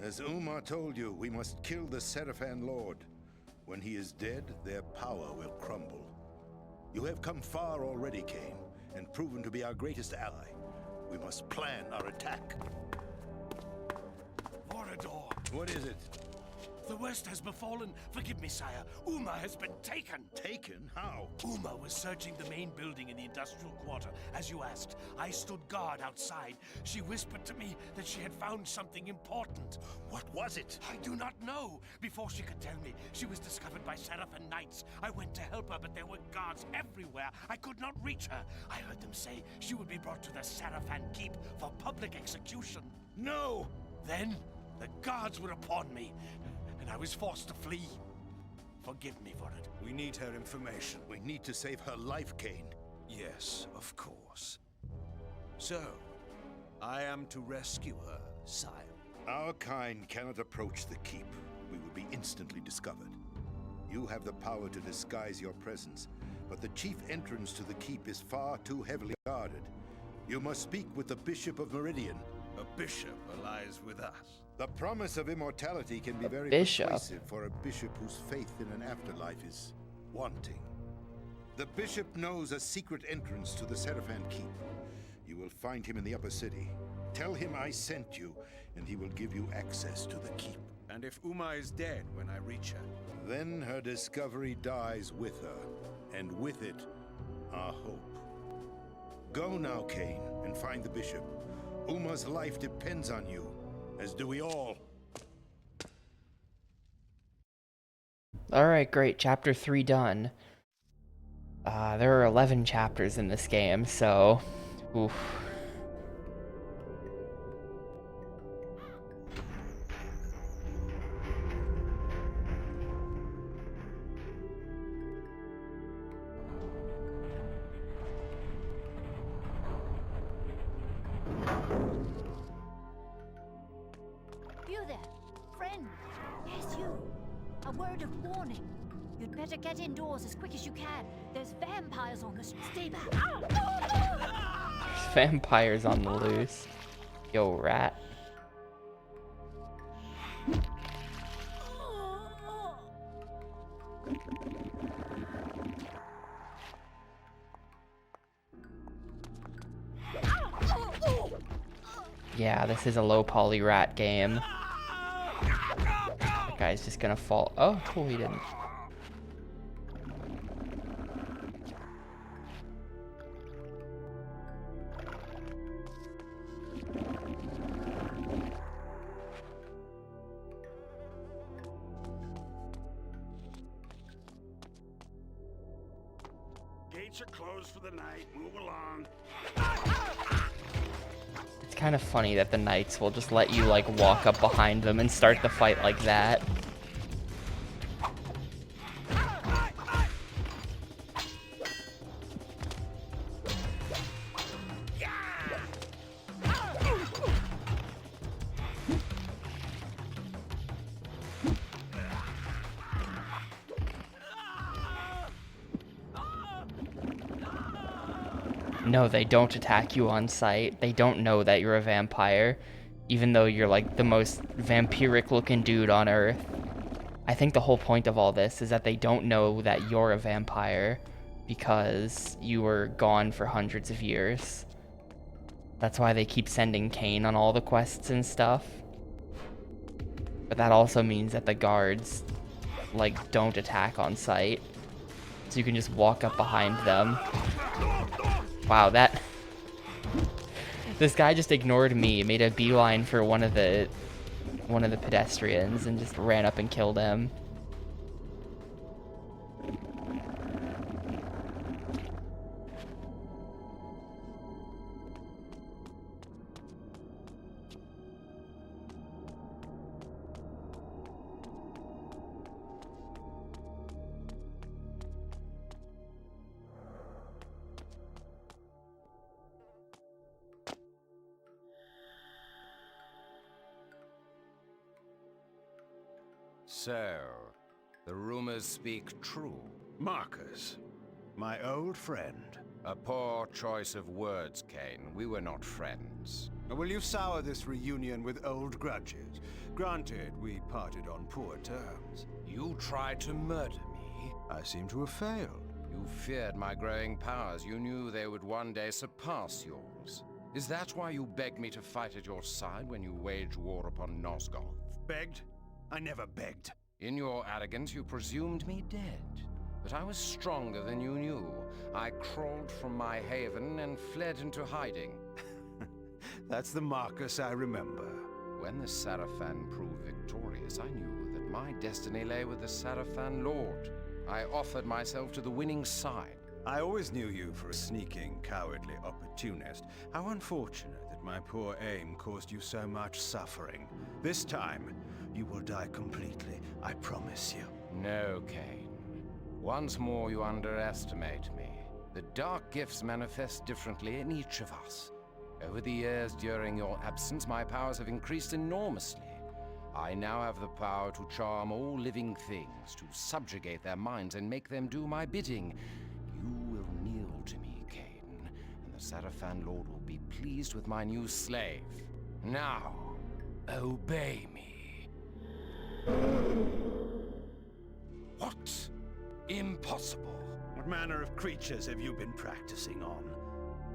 As Uma told you, we must kill the Seraphan Lord. When he is dead, their power will crumble. You have come far already, Kane, and proven to be our greatest ally. We must plan our attack. Vorador, What is it? the worst has befallen. Forgive me, sire. Uma has been taken. Taken? How? Uma was searching the main building in the industrial quarter, as you asked. I stood guard outside. She whispered to me that she had found something important. What was it? I do not know. Before she could tell me, she was discovered by Seraphan Knights. I went to help her, but there were guards everywhere. I could not reach her. I heard them say she would be brought to the Seraphan Keep for public execution. No! Then, the guards were upon me, and I was forced to flee. Forgive me for it. We need her information. We need to save her life, Kane. Yes, of course. So, I am to rescue her, sire. Our kind cannot approach the keep. We will be instantly discovered. You have the power to disguise your presence, but the chief entrance to the keep is far too heavily guarded. You must speak with the Bishop of Meridian. A bishop lies with us. The promise of immortality can be very bishop? persuasive for a bishop whose faith in an afterlife is wanting. The bishop knows a secret entrance to the Seraphan Keep. You will find him in the upper city. Tell him I sent you, and he will give you access to the keep. And if Uma is dead when I reach her? Then her discovery dies with her, and with it, our hope. Go now, Kane, and find the bishop. Uma's life depends on you, as do we all. Alright, great. Chapter 3 done. There are 11 chapters in this game, so... Oof. You there, friend? Yes, you. A word of warning. You'd better get indoors as quick as you can. There's vampires on the street. Stay back. There's vampires on the loose. Yo, rat. Yeah, this is a low poly rat game. That guy's just gonna fall. Oh, cool, he didn't. Gates are closed for the night. Move along. It's kind of funny that the knights will just let you like walk up behind them and start the fight like that. No, they don't attack you on sight. They don't know that you're a vampire, even though you're like the most vampiric looking dude on Earth. I think the whole point of all this is that they don't know that you're a vampire because you were gone for hundreds of years. That's why they keep sending Kane on all the quests and stuff. But that also means that the guards like don't attack on sight. So you can just walk up behind them. Wow, this guy just ignored me, made a beeline for one of the pedestrians and just ran up and killed him. So, the rumors speak true. Marcus, my old friend. A poor choice of words, Kane. We were not friends. Will you sour this reunion with old grudges? Granted, we parted on poor terms. You tried to murder me. I seem to have failed. You feared my growing powers. You knew they would one day surpass yours. Is that why you begged me to fight at your side when you waged war upon Nosgoth? Begged? I never begged. In your arrogance, you presumed me dead. But I was stronger than you knew. I crawled from my haven and fled into hiding. That's the Marcus I remember. When the Sarafan proved victorious, I knew that my destiny lay with the Sarafan Lord. I offered myself to the winning side. I always knew you for a sneaking, cowardly opportunist. How unfortunate that my poor aim caused you so much suffering. This time, you will die completely, I promise you. No, Kane. Once more you underestimate me. The dark gifts manifest differently in each of us. Over the years during your absence, my powers have increased enormously. I now have the power to charm all living things, to subjugate their minds and make them do my bidding. You will kneel to me, Kane, and the Sarafan Lord will be pleased with my new slave. Now, obey me. What? Impossible. What manner of creatures have you been practicing on?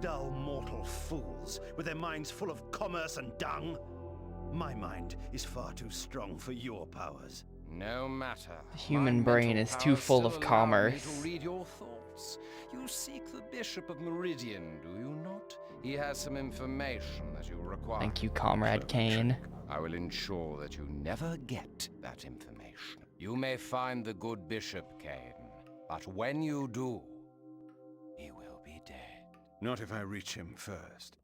Dull mortal fools, with their minds full of commerce and dung? My mind is far too strong for your powers. No matter. The human My brain mental is too powers full still of allow me commerce. to read your thoughts. You seek the Bishop of Meridian, do you not? He has some information that you require. Thank you, Comrade Kane. I will ensure that you never get that information. You may find the good Bishop, Kane, but when you do, he will be dead. Not if I reach him first.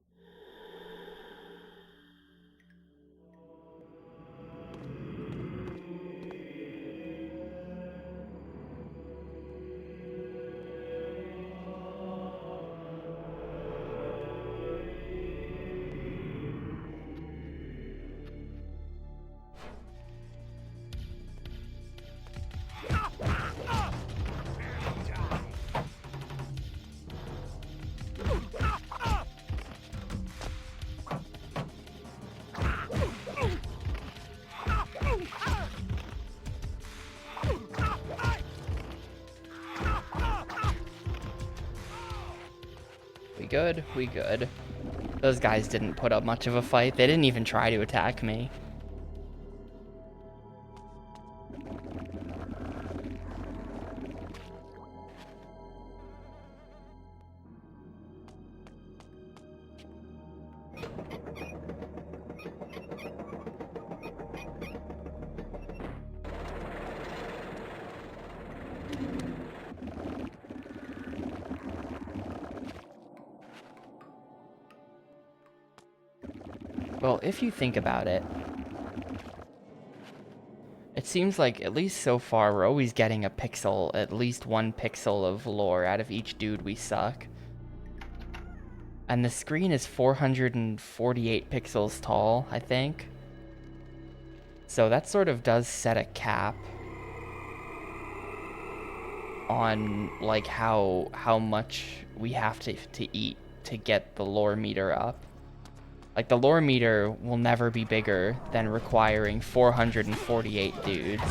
We good? We good. Those guys didn't put up much of a fight. They didn't even try to attack me. Well, if you think about it, it seems like, at least so far, we're always getting a pixel, at least 1 pixel of lore out of each dude we suck. And the screen is 448 pixels tall, I think. So that sort of does set a cap on, like, how much we have to eat to get the lore meter up. Like, the lore meter will never be bigger than requiring 448 dudes.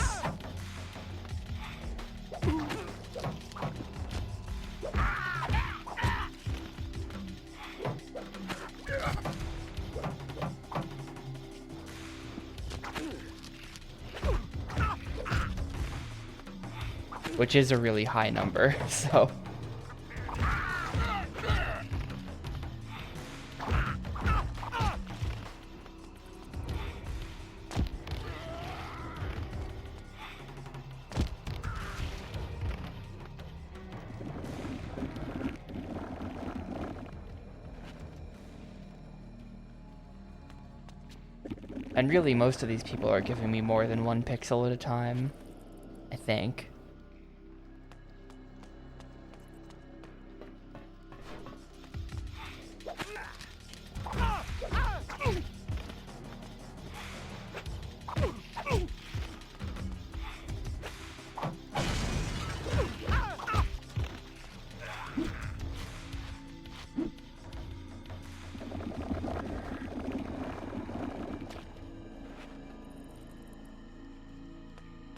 Which is a really high number, so... And really, most of these people are giving me more than 1 pixel at a time, I think.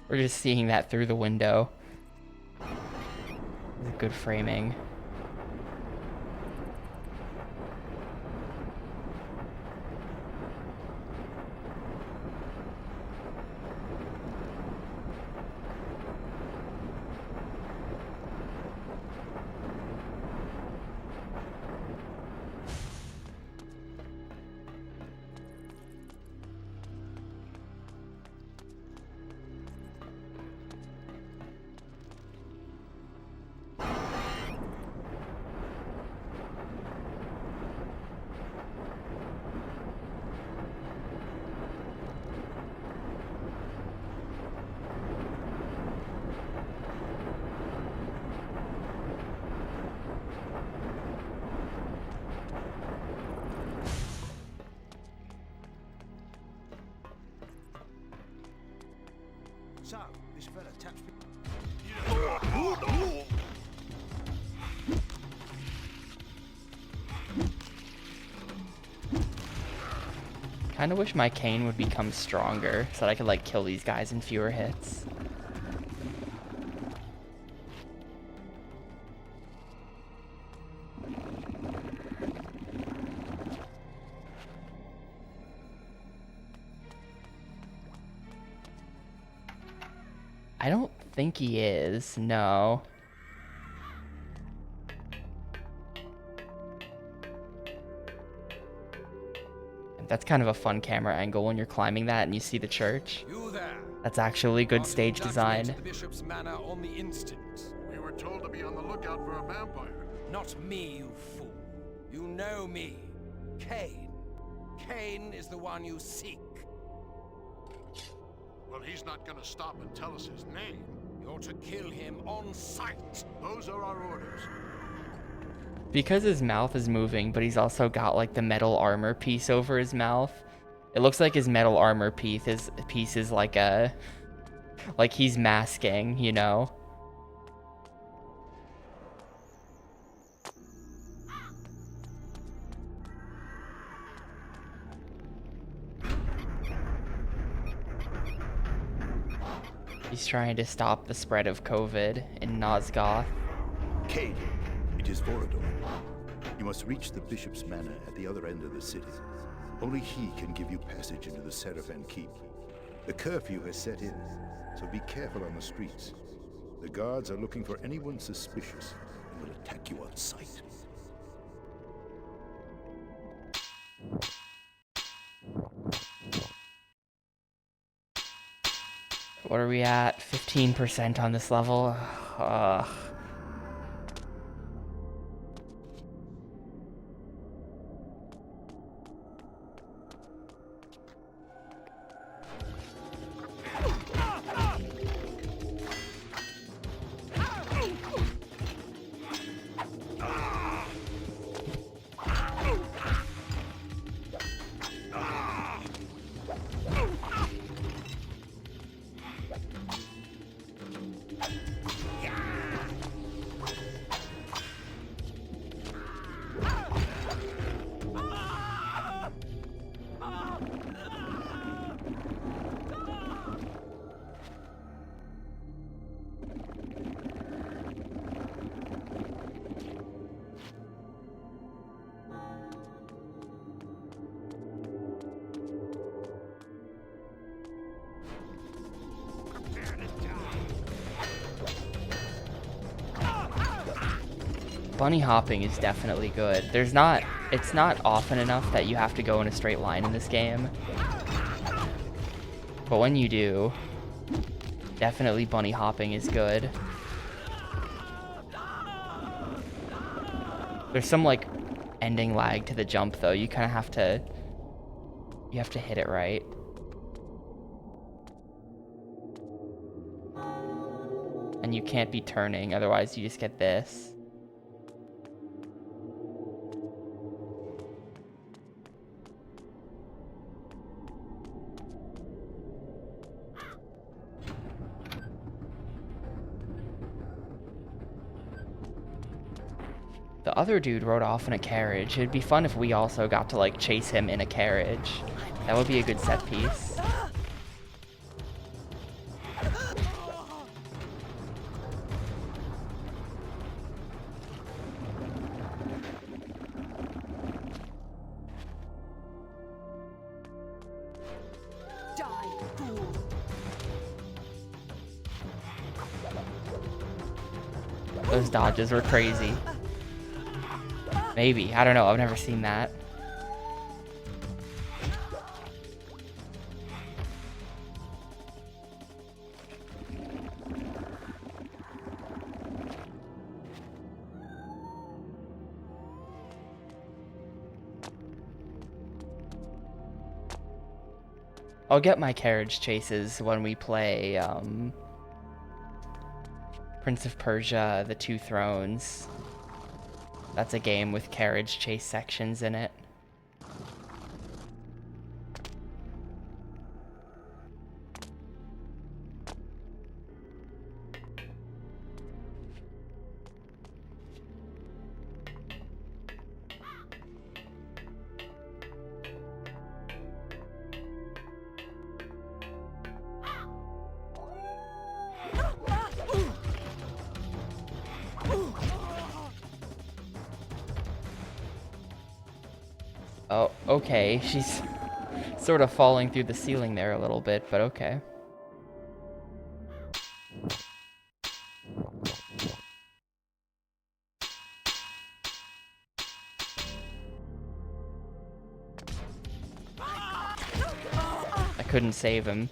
We're just seeing that through the window. Good framing. So, this fella taps me. Kinda wish my cane would become stronger so that I could, like, kill these guys in fewer hits. I don't think he is, no. That's kind of a fun camera angle when you're climbing that and you see the church. You there. That's actually good stage design. The bishop's manor on the instant. We were told to be on the lookout for a vampire. Not me, you fool. You know me. Cain. Cain is the one you seek. Well, he's not gonna stop and tell us his name. You're to kill him on sight. Those are our orders. Because his mouth is moving, but he's also got, like, the metal armor piece over his mouth. It looks like his metal armor piece is like a... like he's masking, you know? He's trying to stop the spread of COVID in Nosgoth. Cain, it is Vorador. You must reach the Bishop's Manor at the other end of the city. Only he can give you passage into the Seraphan Keep. The curfew has set in, so be careful on the streets. The guards are looking for anyone suspicious and will attack you on sight. What are we at? 15% on this level? Ugh. Bunny hopping is definitely good. It's not often enough that you have to go in a straight line in this game. But when you do, definitely bunny hopping is good. There's some like ending lag to the jump though. You kind of have to hit it right. And you can't be turning, otherwise you just get this. The other dude rode off in a carriage. It'd be fun if we also got to like chase him in a carriage. That would be a good set piece. Those dodges were crazy. Maybe. I don't know. I've never seen that. I'll get my carriage chases when we play Prince of Persia: The Two Thrones. That's a game with carriage chase sections in it. Oh, okay. She's sort of falling through the ceiling there a little bit, but okay. I couldn't save him.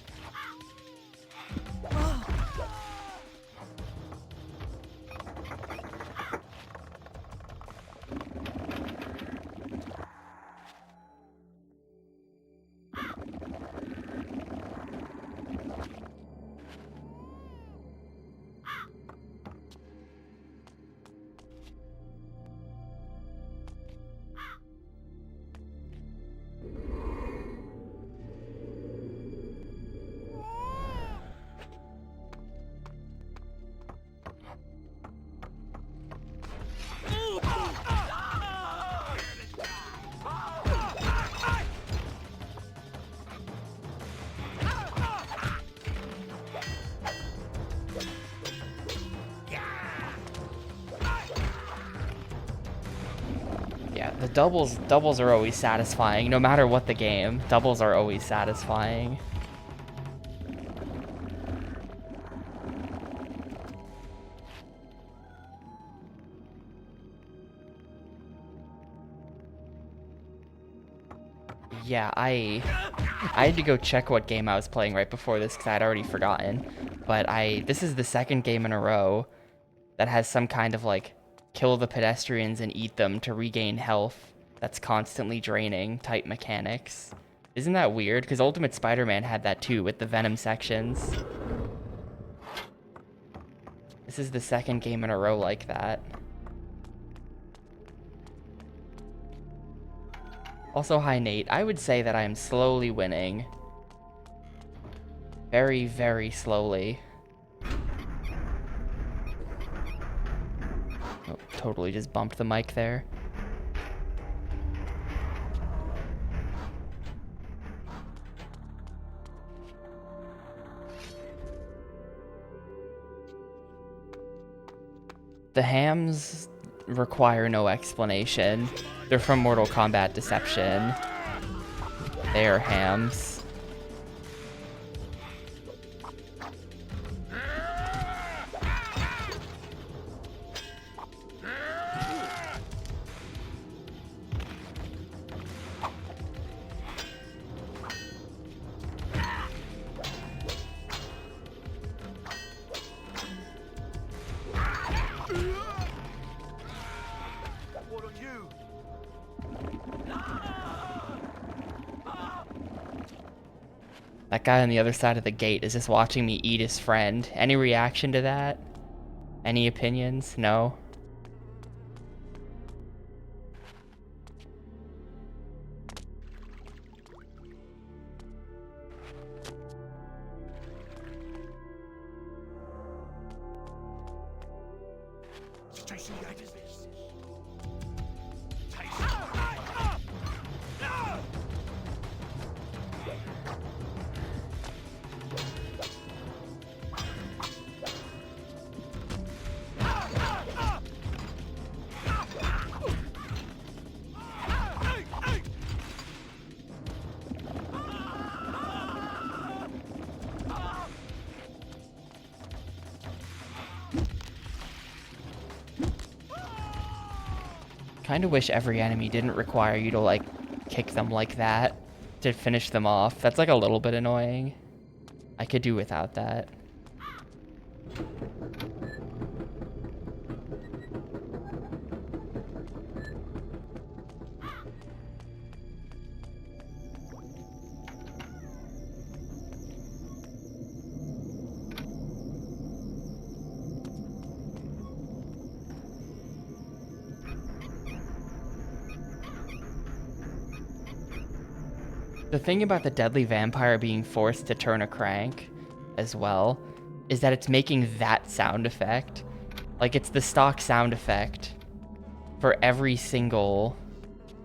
The doubles are always satisfying, no matter what the game. Doubles are always satisfying. Yeah, I had to go check what game I was playing right before this because I had already forgotten. But this is the second game in a row that has some kind of like kill the pedestrians and eat them to regain health that's constantly draining type mechanics. Isn't that weird? Because Ultimate Spider-Man had that too with the Venom sections. This is the second game in a row like that. Also, hi Nate. I would say that I am slowly winning. Very, very slowly. Oh, totally just bumped the mic there. The hams require no explanation. They're from Mortal Kombat Deception. They are hams. That guy on the other side of the gate is just watching me eat his friend. Any reaction to that? Any opinions? No? Kind of wish every enemy didn't require you to, like, kick them like that to finish them off. That's, like, a little bit annoying. I could do without that. The thing about the deadly vampire being forced to turn a crank as well is that it's making that sound effect. Like, it's the stock sound effect for every single,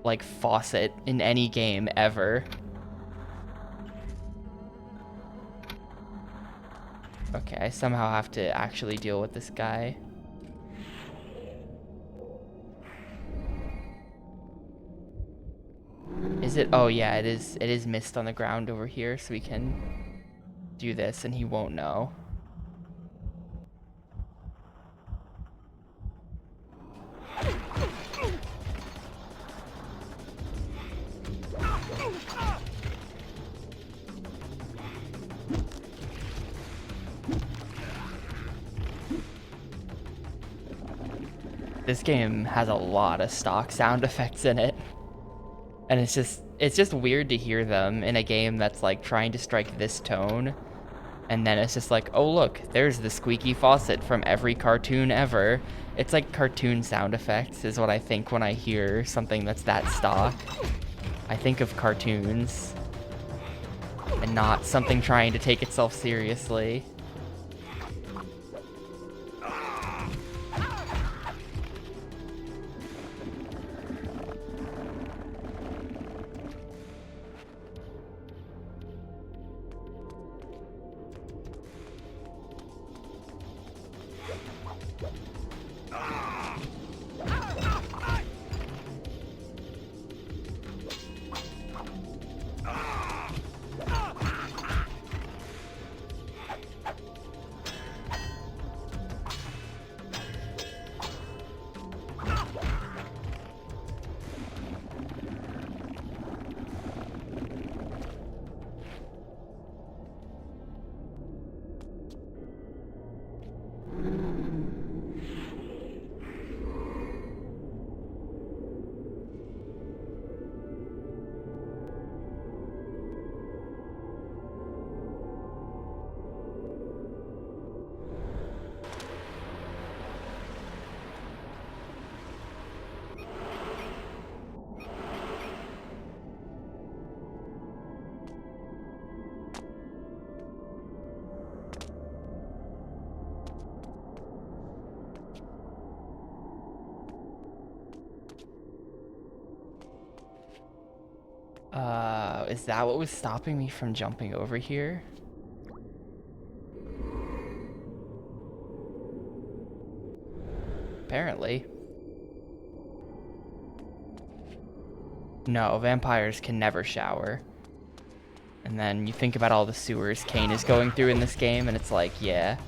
like, faucet in any game ever. Okay, I somehow have to actually deal with this guy. Is it? Oh yeah, it is mist on the ground over here, so we can do this and he won't know. This game has a lot of stock sound effects in it. And it's just weird to hear them in a game that's like trying to strike this tone. And then it's just like, oh look, there's the squeaky faucet from every cartoon ever. It's like cartoon sound effects is what I think when I hear something that's that stock. I think of cartoons and not something trying to take itself seriously. Is that what was stopping me from jumping over here? Apparently. No, vampires can never shower. And then you think about all the sewers Kane is going through in this game, and it's like, yeah,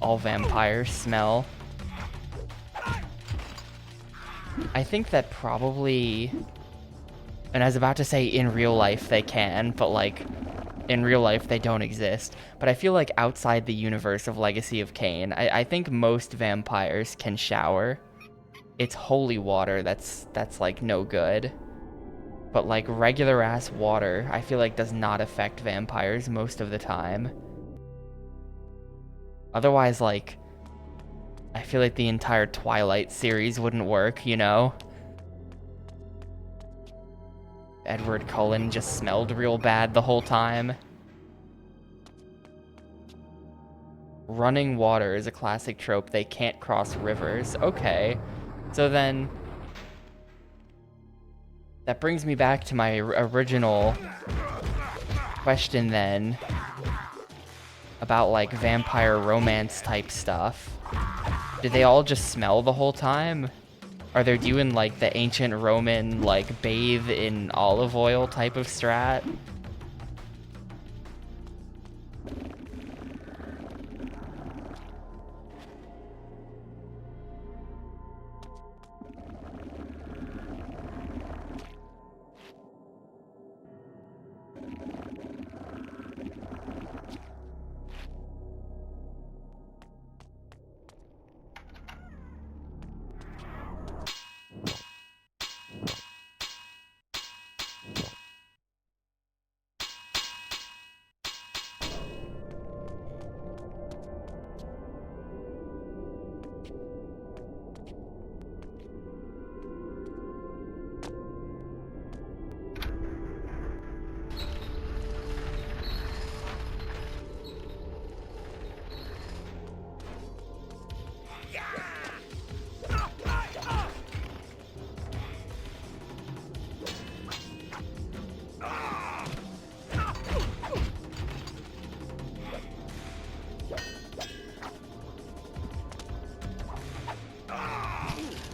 all vampires smell. I think that probably, and I was about to say in real life they can, but like, in real life they don't exist. But I feel like outside the universe of Legacy of Kain, I think most vampires can shower. It's holy water that's like no good. But like regular ass water, I feel like does not affect vampires most of the time. Otherwise, like, I feel like the entire Twilight series wouldn't work, you know? Edward Cullen just smelled real bad the whole time. Running water is a classic trope. They can't cross rivers. Okay. So then that brings me back to my original question then about like vampire romance type stuff. Did they all just smell the whole time? Are they doing like the ancient Roman like bathe in olive oil type of strat?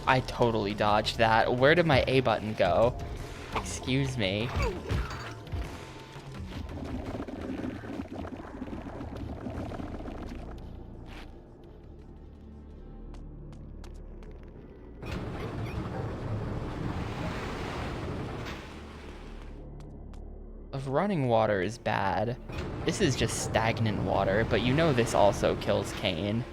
I totally dodged that. Where did my A button go? Excuse me. If running water is bad, this is just stagnant water, but you know this also kills Kane.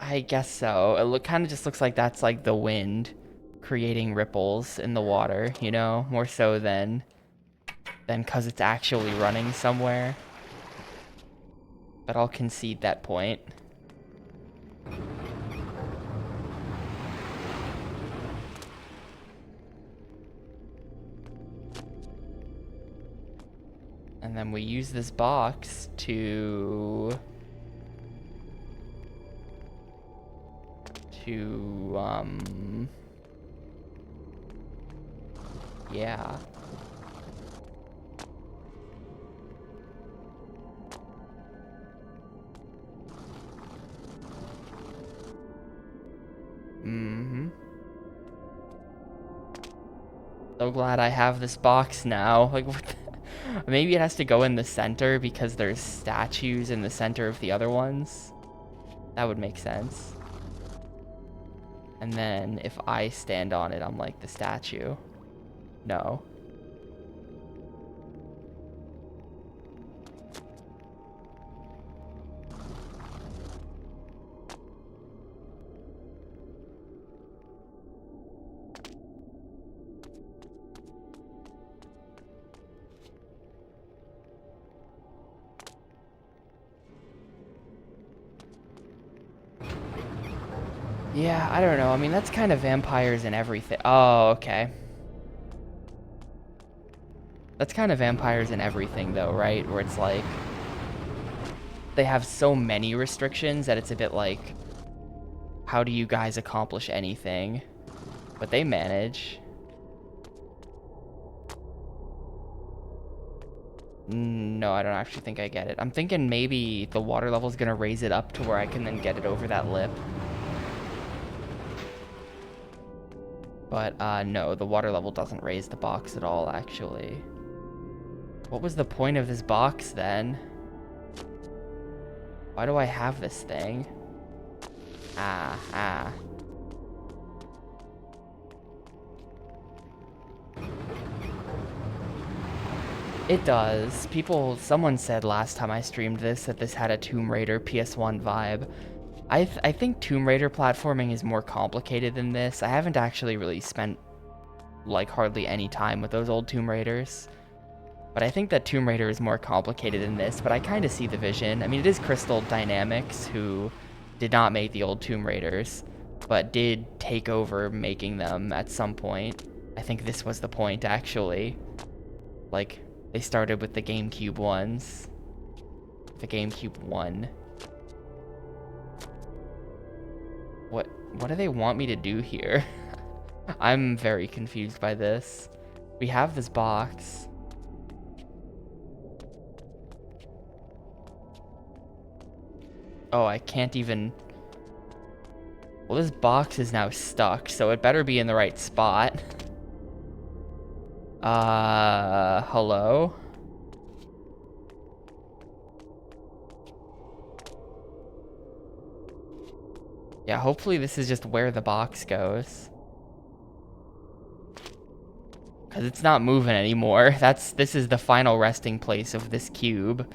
I guess so. It kind of just looks like that's like the wind creating ripples in the water, you know, more so than because it's actually running somewhere. But I'll concede that point. And then we use this box to yeah. So glad I have this box now. Like, what the maybe it has to go in the center because there's statues in the center of the other ones. That would make sense. And then if I stand on it, I'm like the statue. No. Yeah, I don't know. I mean, that's kind of vampires and everything. Oh, okay. That's kind of vampires and everything, though, right? Where it's like, they have so many restrictions that it's a bit like, how do you guys accomplish anything? But they manage. No, I don't actually think I get it. I'm thinking maybe the water level is going to raise it up to where I can then get it over that lip. But, no, the water level doesn't raise the box at all, actually. What was the point of this box, then? Why do I have this thing? Ah. It does. Someone said last time I streamed this that this had a Tomb Raider PS1 vibe. I think Tomb Raider platforming is more complicated than this. I haven't actually really spent, like, hardly any time with those old Tomb Raiders. But I think that Tomb Raider is more complicated than this, but I kind of see the vision. I mean, it is Crystal Dynamics, who did not make the old Tomb Raiders, but did take over making them at some point. I think this was the point, actually. Like, they started with the Gamecube ones. The Gamecube 1. What do they want me to do here? I'm very confused by this. We have this box. Oh, I can't even... Well, this box is now stuck, so it better be in the right spot. Hello? Yeah, hopefully this is just where the box goes. Because it's not moving anymore. This is the final resting place of this cube.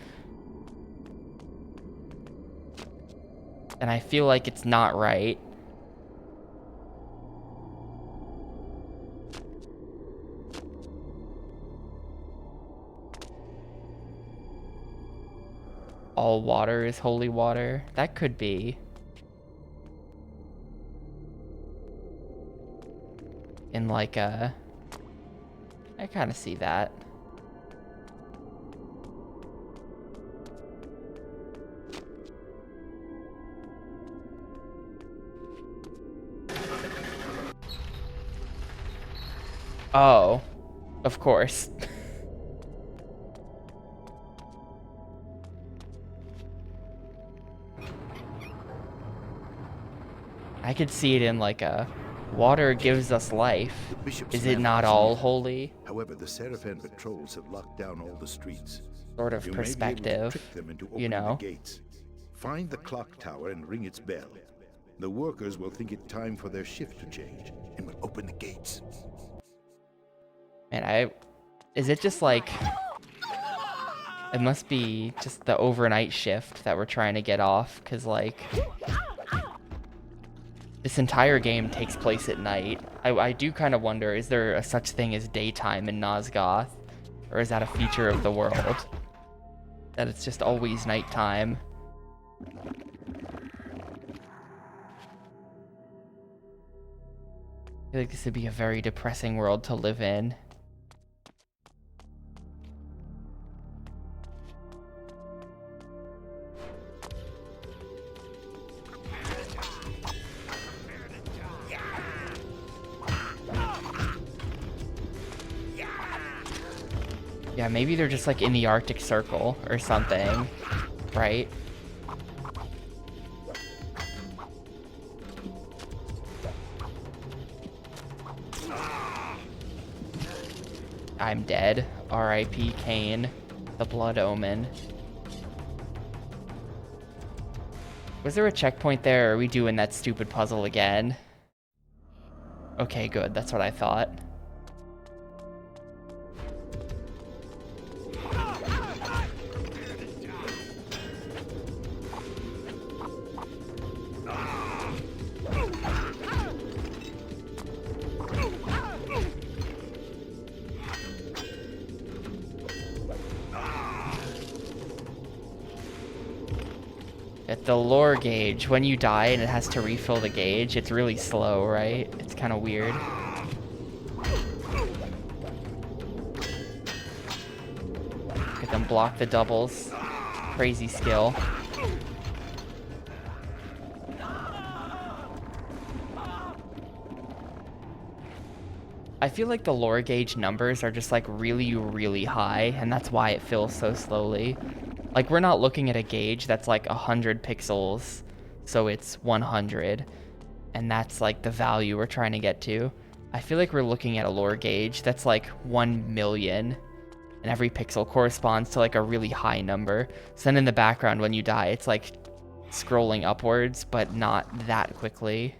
And I feel like it's not right. All water is holy water. That could be. In like a... I kind of see that. Oh, of course. I could see it in like a water gives us life. Is it not all holy? However, the Seraphan patrols have locked down all the streets. Sort of perspective, you know. The gates. Find the clock tower and ring its bell. The workers will think it time for their shift to change and will open the gates. Man, is it just like... It must be just the overnight shift that we're trying to get off, because like... This entire game takes place at night. I do kind of wonder, is there a such thing as daytime in Nosgoth? Or is that a feature of the world? That it's just always nighttime? I feel like this would be a very depressing world to live in. Yeah, maybe they're just like in the Arctic Circle or something, right? I'm dead. R.I.P. Kane, the Blood Omen. Was there a checkpoint there, or are we doing that stupid puzzle again? Okay, good. That's what I thought. At the lore gauge, when you die and it has to refill the gauge, it's really slow, right? It's kind of weird. Get them block the doubles. Crazy skill. I feel like the lore gauge numbers are just like really, really high, and that's why it fills so slowly. Like, we're not looking at a gauge that's like 100 pixels, so it's 100, and that's like the value we're trying to get to. I feel like we're looking at a lore gauge that's like 1 million, and every pixel corresponds to like a really high number. So then in the background when you die, it's like scrolling upwards, but not that quickly.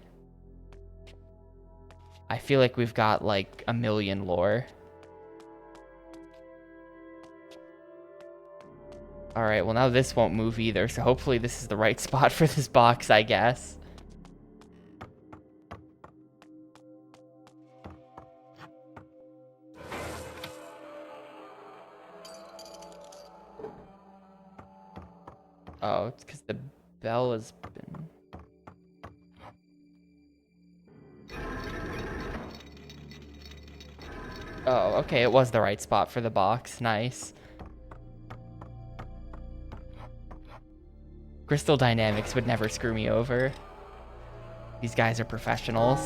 I feel like we've got like 1 million lore. Alright, well now this won't move either, so hopefully this is the right spot for this box, I guess. Oh, it's because the bell has been... Oh, okay, it was the right spot for the box. Nice. Crystal Dynamics would never screw me over. These guys are professionals.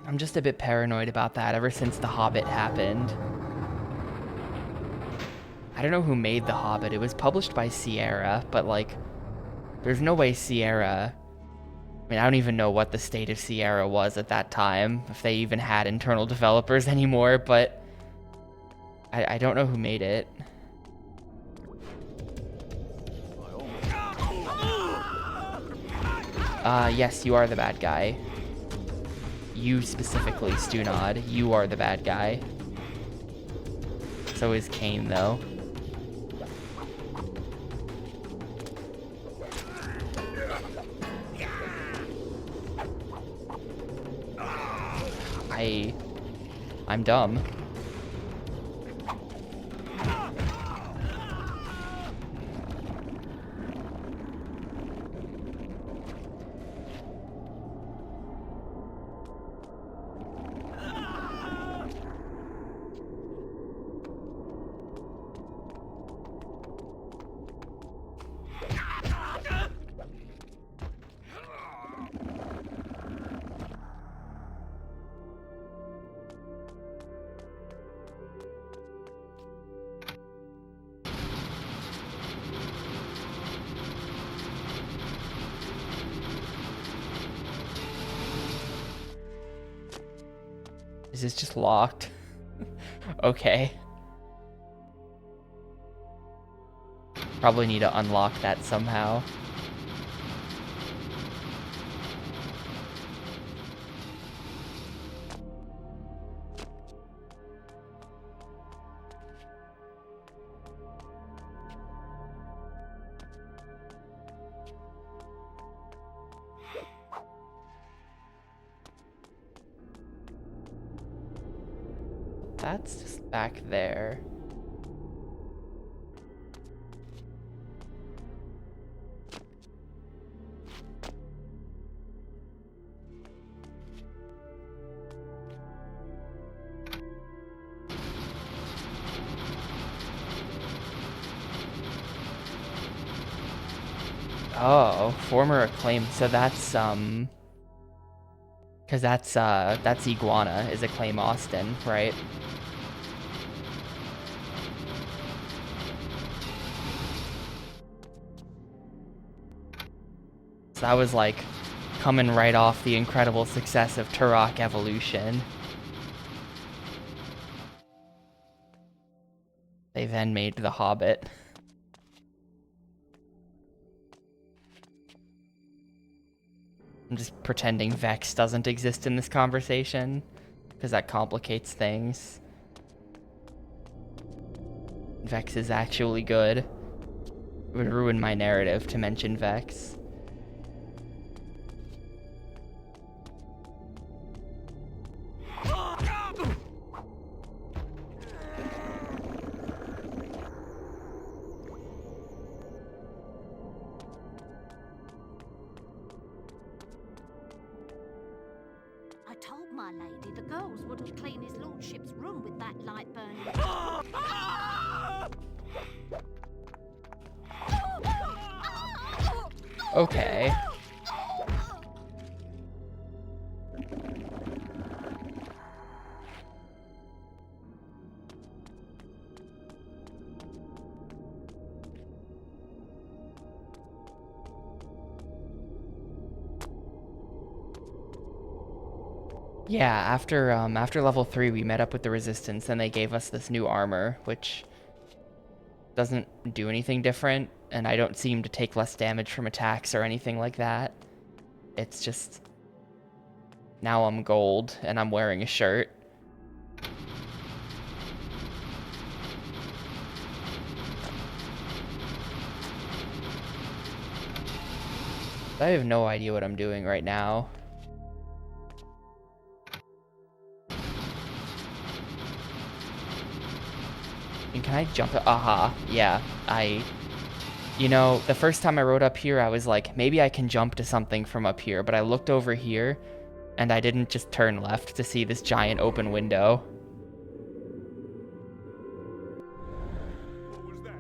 I'm just a bit paranoid about that ever since The Hobbit happened. I don't know who made The Hobbit. It was published by Sierra, but like, there's no way Sierra... I mean, I don't even know what the state of Sierra was at that time, if they even had internal developers anymore, but I don't know who made it. Yes, you are the bad guy. You specifically, Stunod. You are the bad guy. So is Kane, though. I'm dumb. Is this just locked? Okay. Probably need to unlock that somehow. That's just back there. Oh, former acclaim. So that's because that's Iguana is Acclaim Austin, right? So that was like coming right off the incredible success of Turok Evolution. They then made The Hobbit. I'm just pretending Vex doesn't exist in this conversation, because that complicates things. Vex is actually good. It would ruin my narrative to mention Vex. my lady. The girls wouldn't clean his lordship's room with that light burning. Okay. Yeah, after level 3 we met up with the Resistance and they gave us this new armor, which doesn't do anything different, and I don't seem to take less damage from attacks or anything like that. It's just now I'm gold and I'm wearing a shirt. I have no idea what I'm doing right now. And can I jump it? Aha, yeah, you know, the first time I rode up here, I was like, maybe I can jump to something from up here, but I looked over here, and I didn't just turn left to see this giant open window. What was that?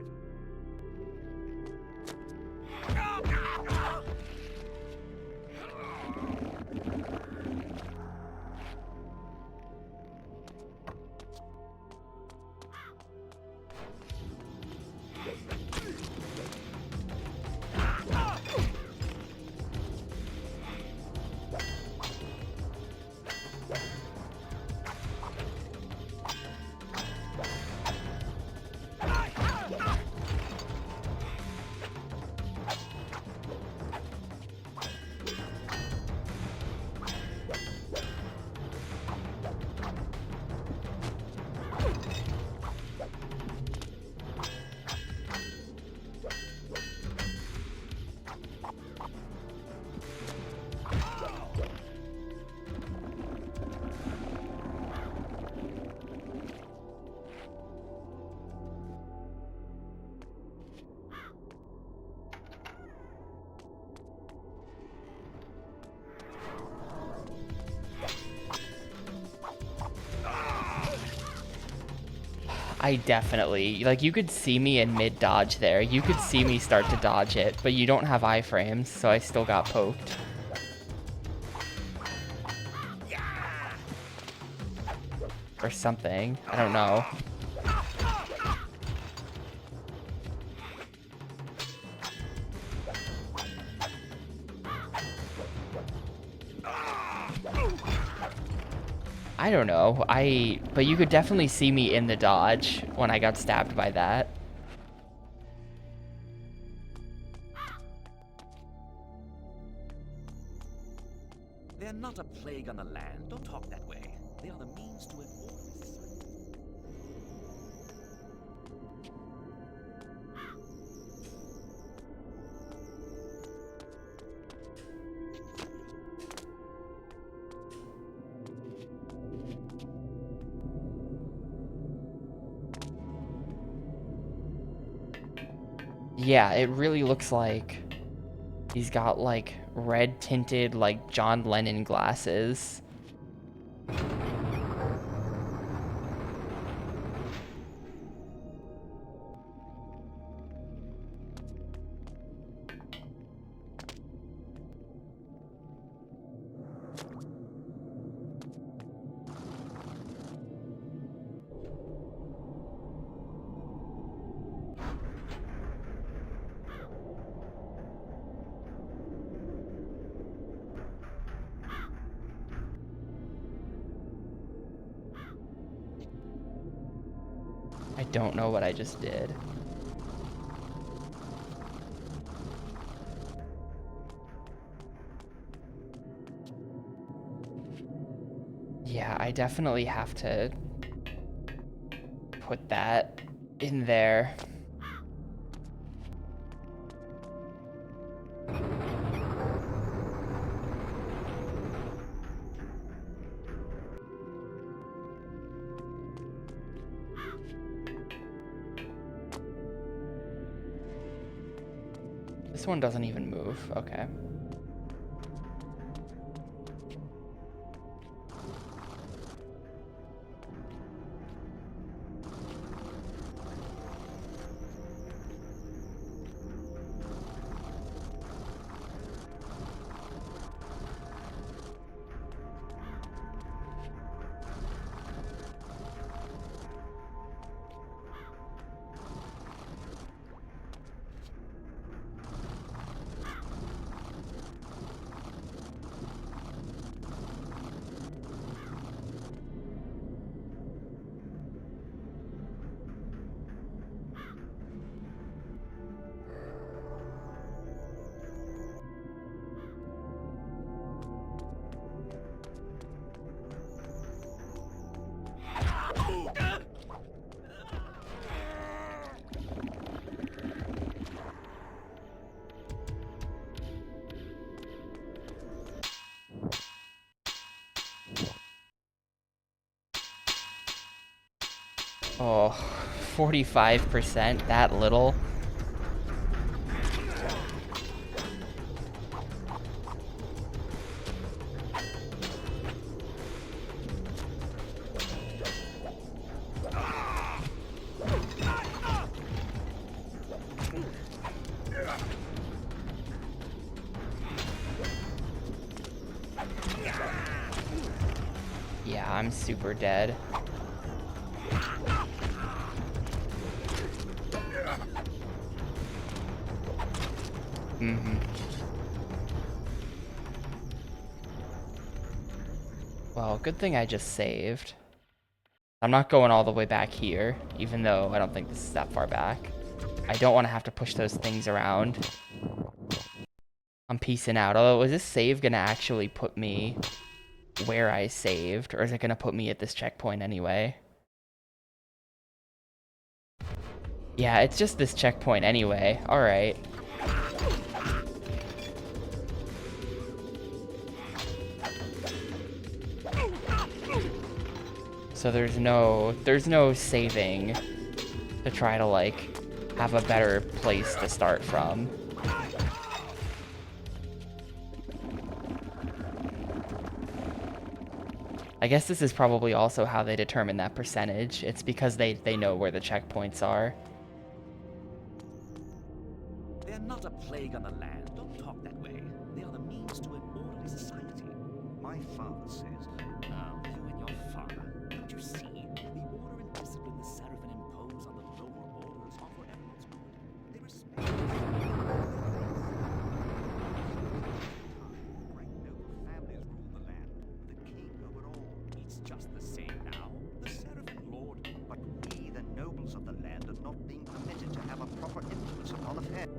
I definitely, like, you could see me in mid-dodge there. You could see me start to dodge it, but you don't have iframes, so I still got poked. Or something. I don't know. I don't know. But you could definitely see me in the dodge when I got stabbed by that. They're not a plague on the land. Don't talk that way. They are the means to avoid this. Yeah, it really looks like he's got, like, red tinted, like, John Lennon glasses. I don't know what I just did. Yeah, I definitely have to put that in there. This one doesn't even move. Okay. Oh, 45%, that little. Yeah, I'm super dead. Well, good thing I just saved. I'm not going all the way back here, even though I don't think this is that far back. I don't want to have to push those things around. I'm peacing out. Although, is this save gonna actually put me where I saved? Or is it gonna put me at this checkpoint anyway? Yeah, it's just this checkpoint anyway. Alright. So there's no saving to try to, like, have a better place to start from. I guess this is probably also how they determine that percentage. It's because they know where the checkpoints are. They're not a plague on the land. Don't talk that way. They are the means to an orderly society. My father says. You and your father. Don't you see? The order and discipline the Seraphim impose on the lower orders are for everyone's good. They respect. Great noble families rule the land. The king over all. It's just the same now. The Seraphim Lord. But we, the nobles of the land, are not being permitted to have a proper influence upon affairs.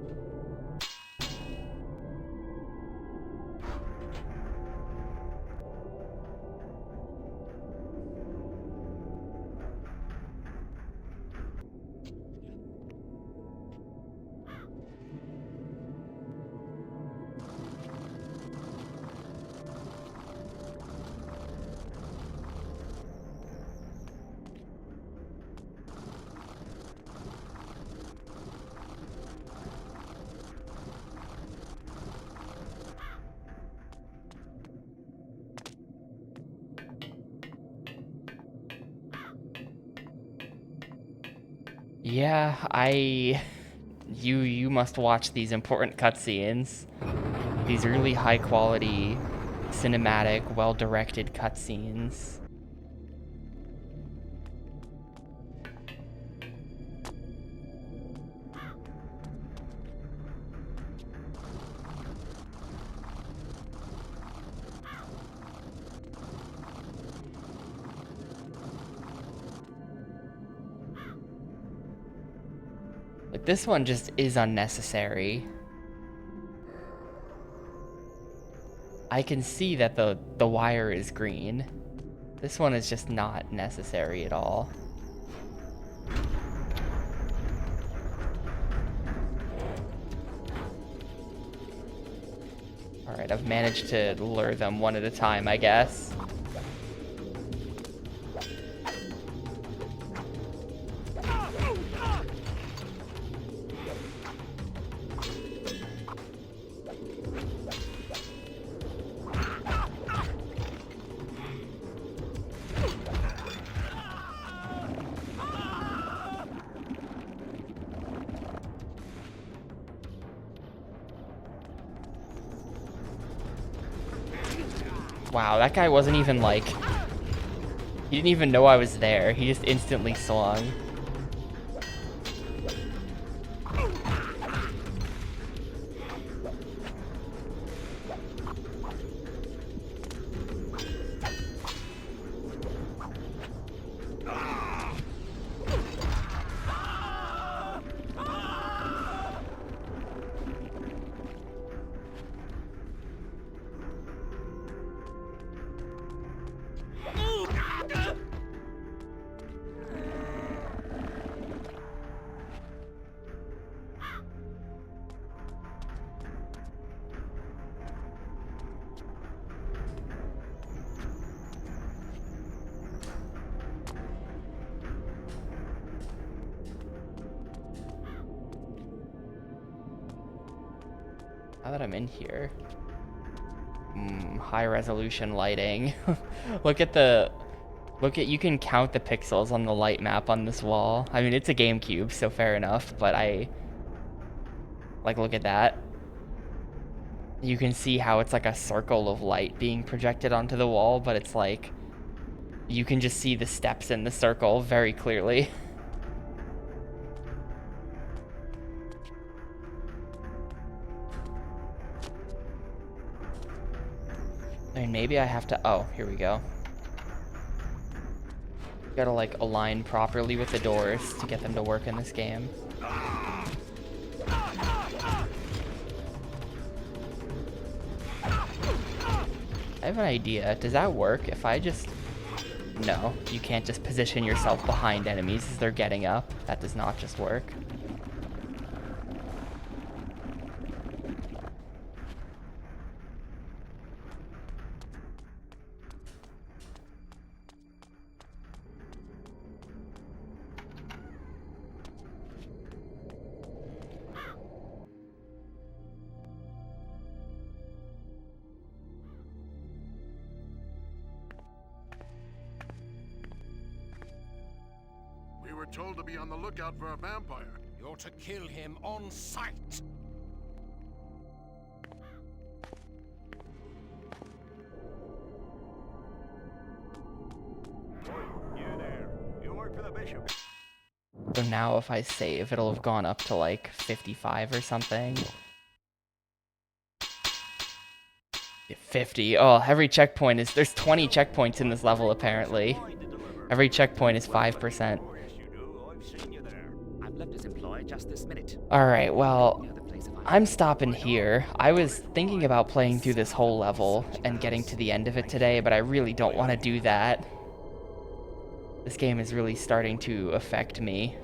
Yeah, you must watch these important cutscenes. These really high quality, cinematic, well-directed cutscenes. Like, this one just is unnecessary. I can see that the wire is green. This one is just not necessary at all. Alright, I've managed to lure them one at a time, I guess. Wow, that guy wasn't even like... He didn't even know I was there. He just instantly swung. Now that I'm in here. High resolution lighting. Look at you can count the pixels on the light map on this wall. I mean, it's a GameCube, so fair enough, but look at that. You can see how it's like a circle of light being projected onto the wall, but it's like, you can just see the steps in the circle very clearly. I mean, maybe I have to, oh, here we go. Gotta like align properly with the doors to get them to work in this game. I have an idea. Does that work if I just... No, you can't just position yourself behind enemies as they're getting up. That does not just work. We were told to be on the lookout for a vampire. You're to kill him on sight. You there. You work for the bishop. So now if I save, it'll have gone up to like 55 or something. 50. Oh, every checkpoint is... There's 20 checkpoints in this level, apparently. Every checkpoint is 5%. I've left his employ just this minute. Alright, well, I'm stopping here. I was thinking about playing through this whole level and getting to the end of it today, but I really don't want to do that. This game is really starting to affect me.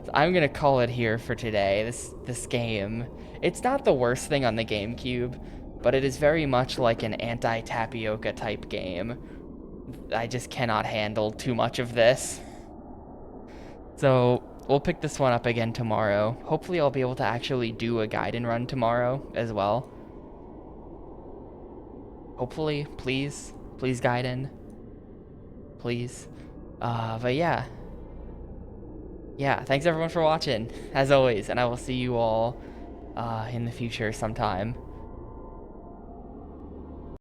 So I'm gonna call it here for today. This game, it's not the worst thing on the GameCube, but it is very much like an anti-tapioca type game. I just cannot handle too much of this. So we'll pick this one up again tomorrow. Hopefully I'll be able to actually do a Gaiden run tomorrow as well. Hopefully, please Gaiden. Please. But yeah. Yeah, thanks everyone for watching, as always, and I will see you all in the future sometime.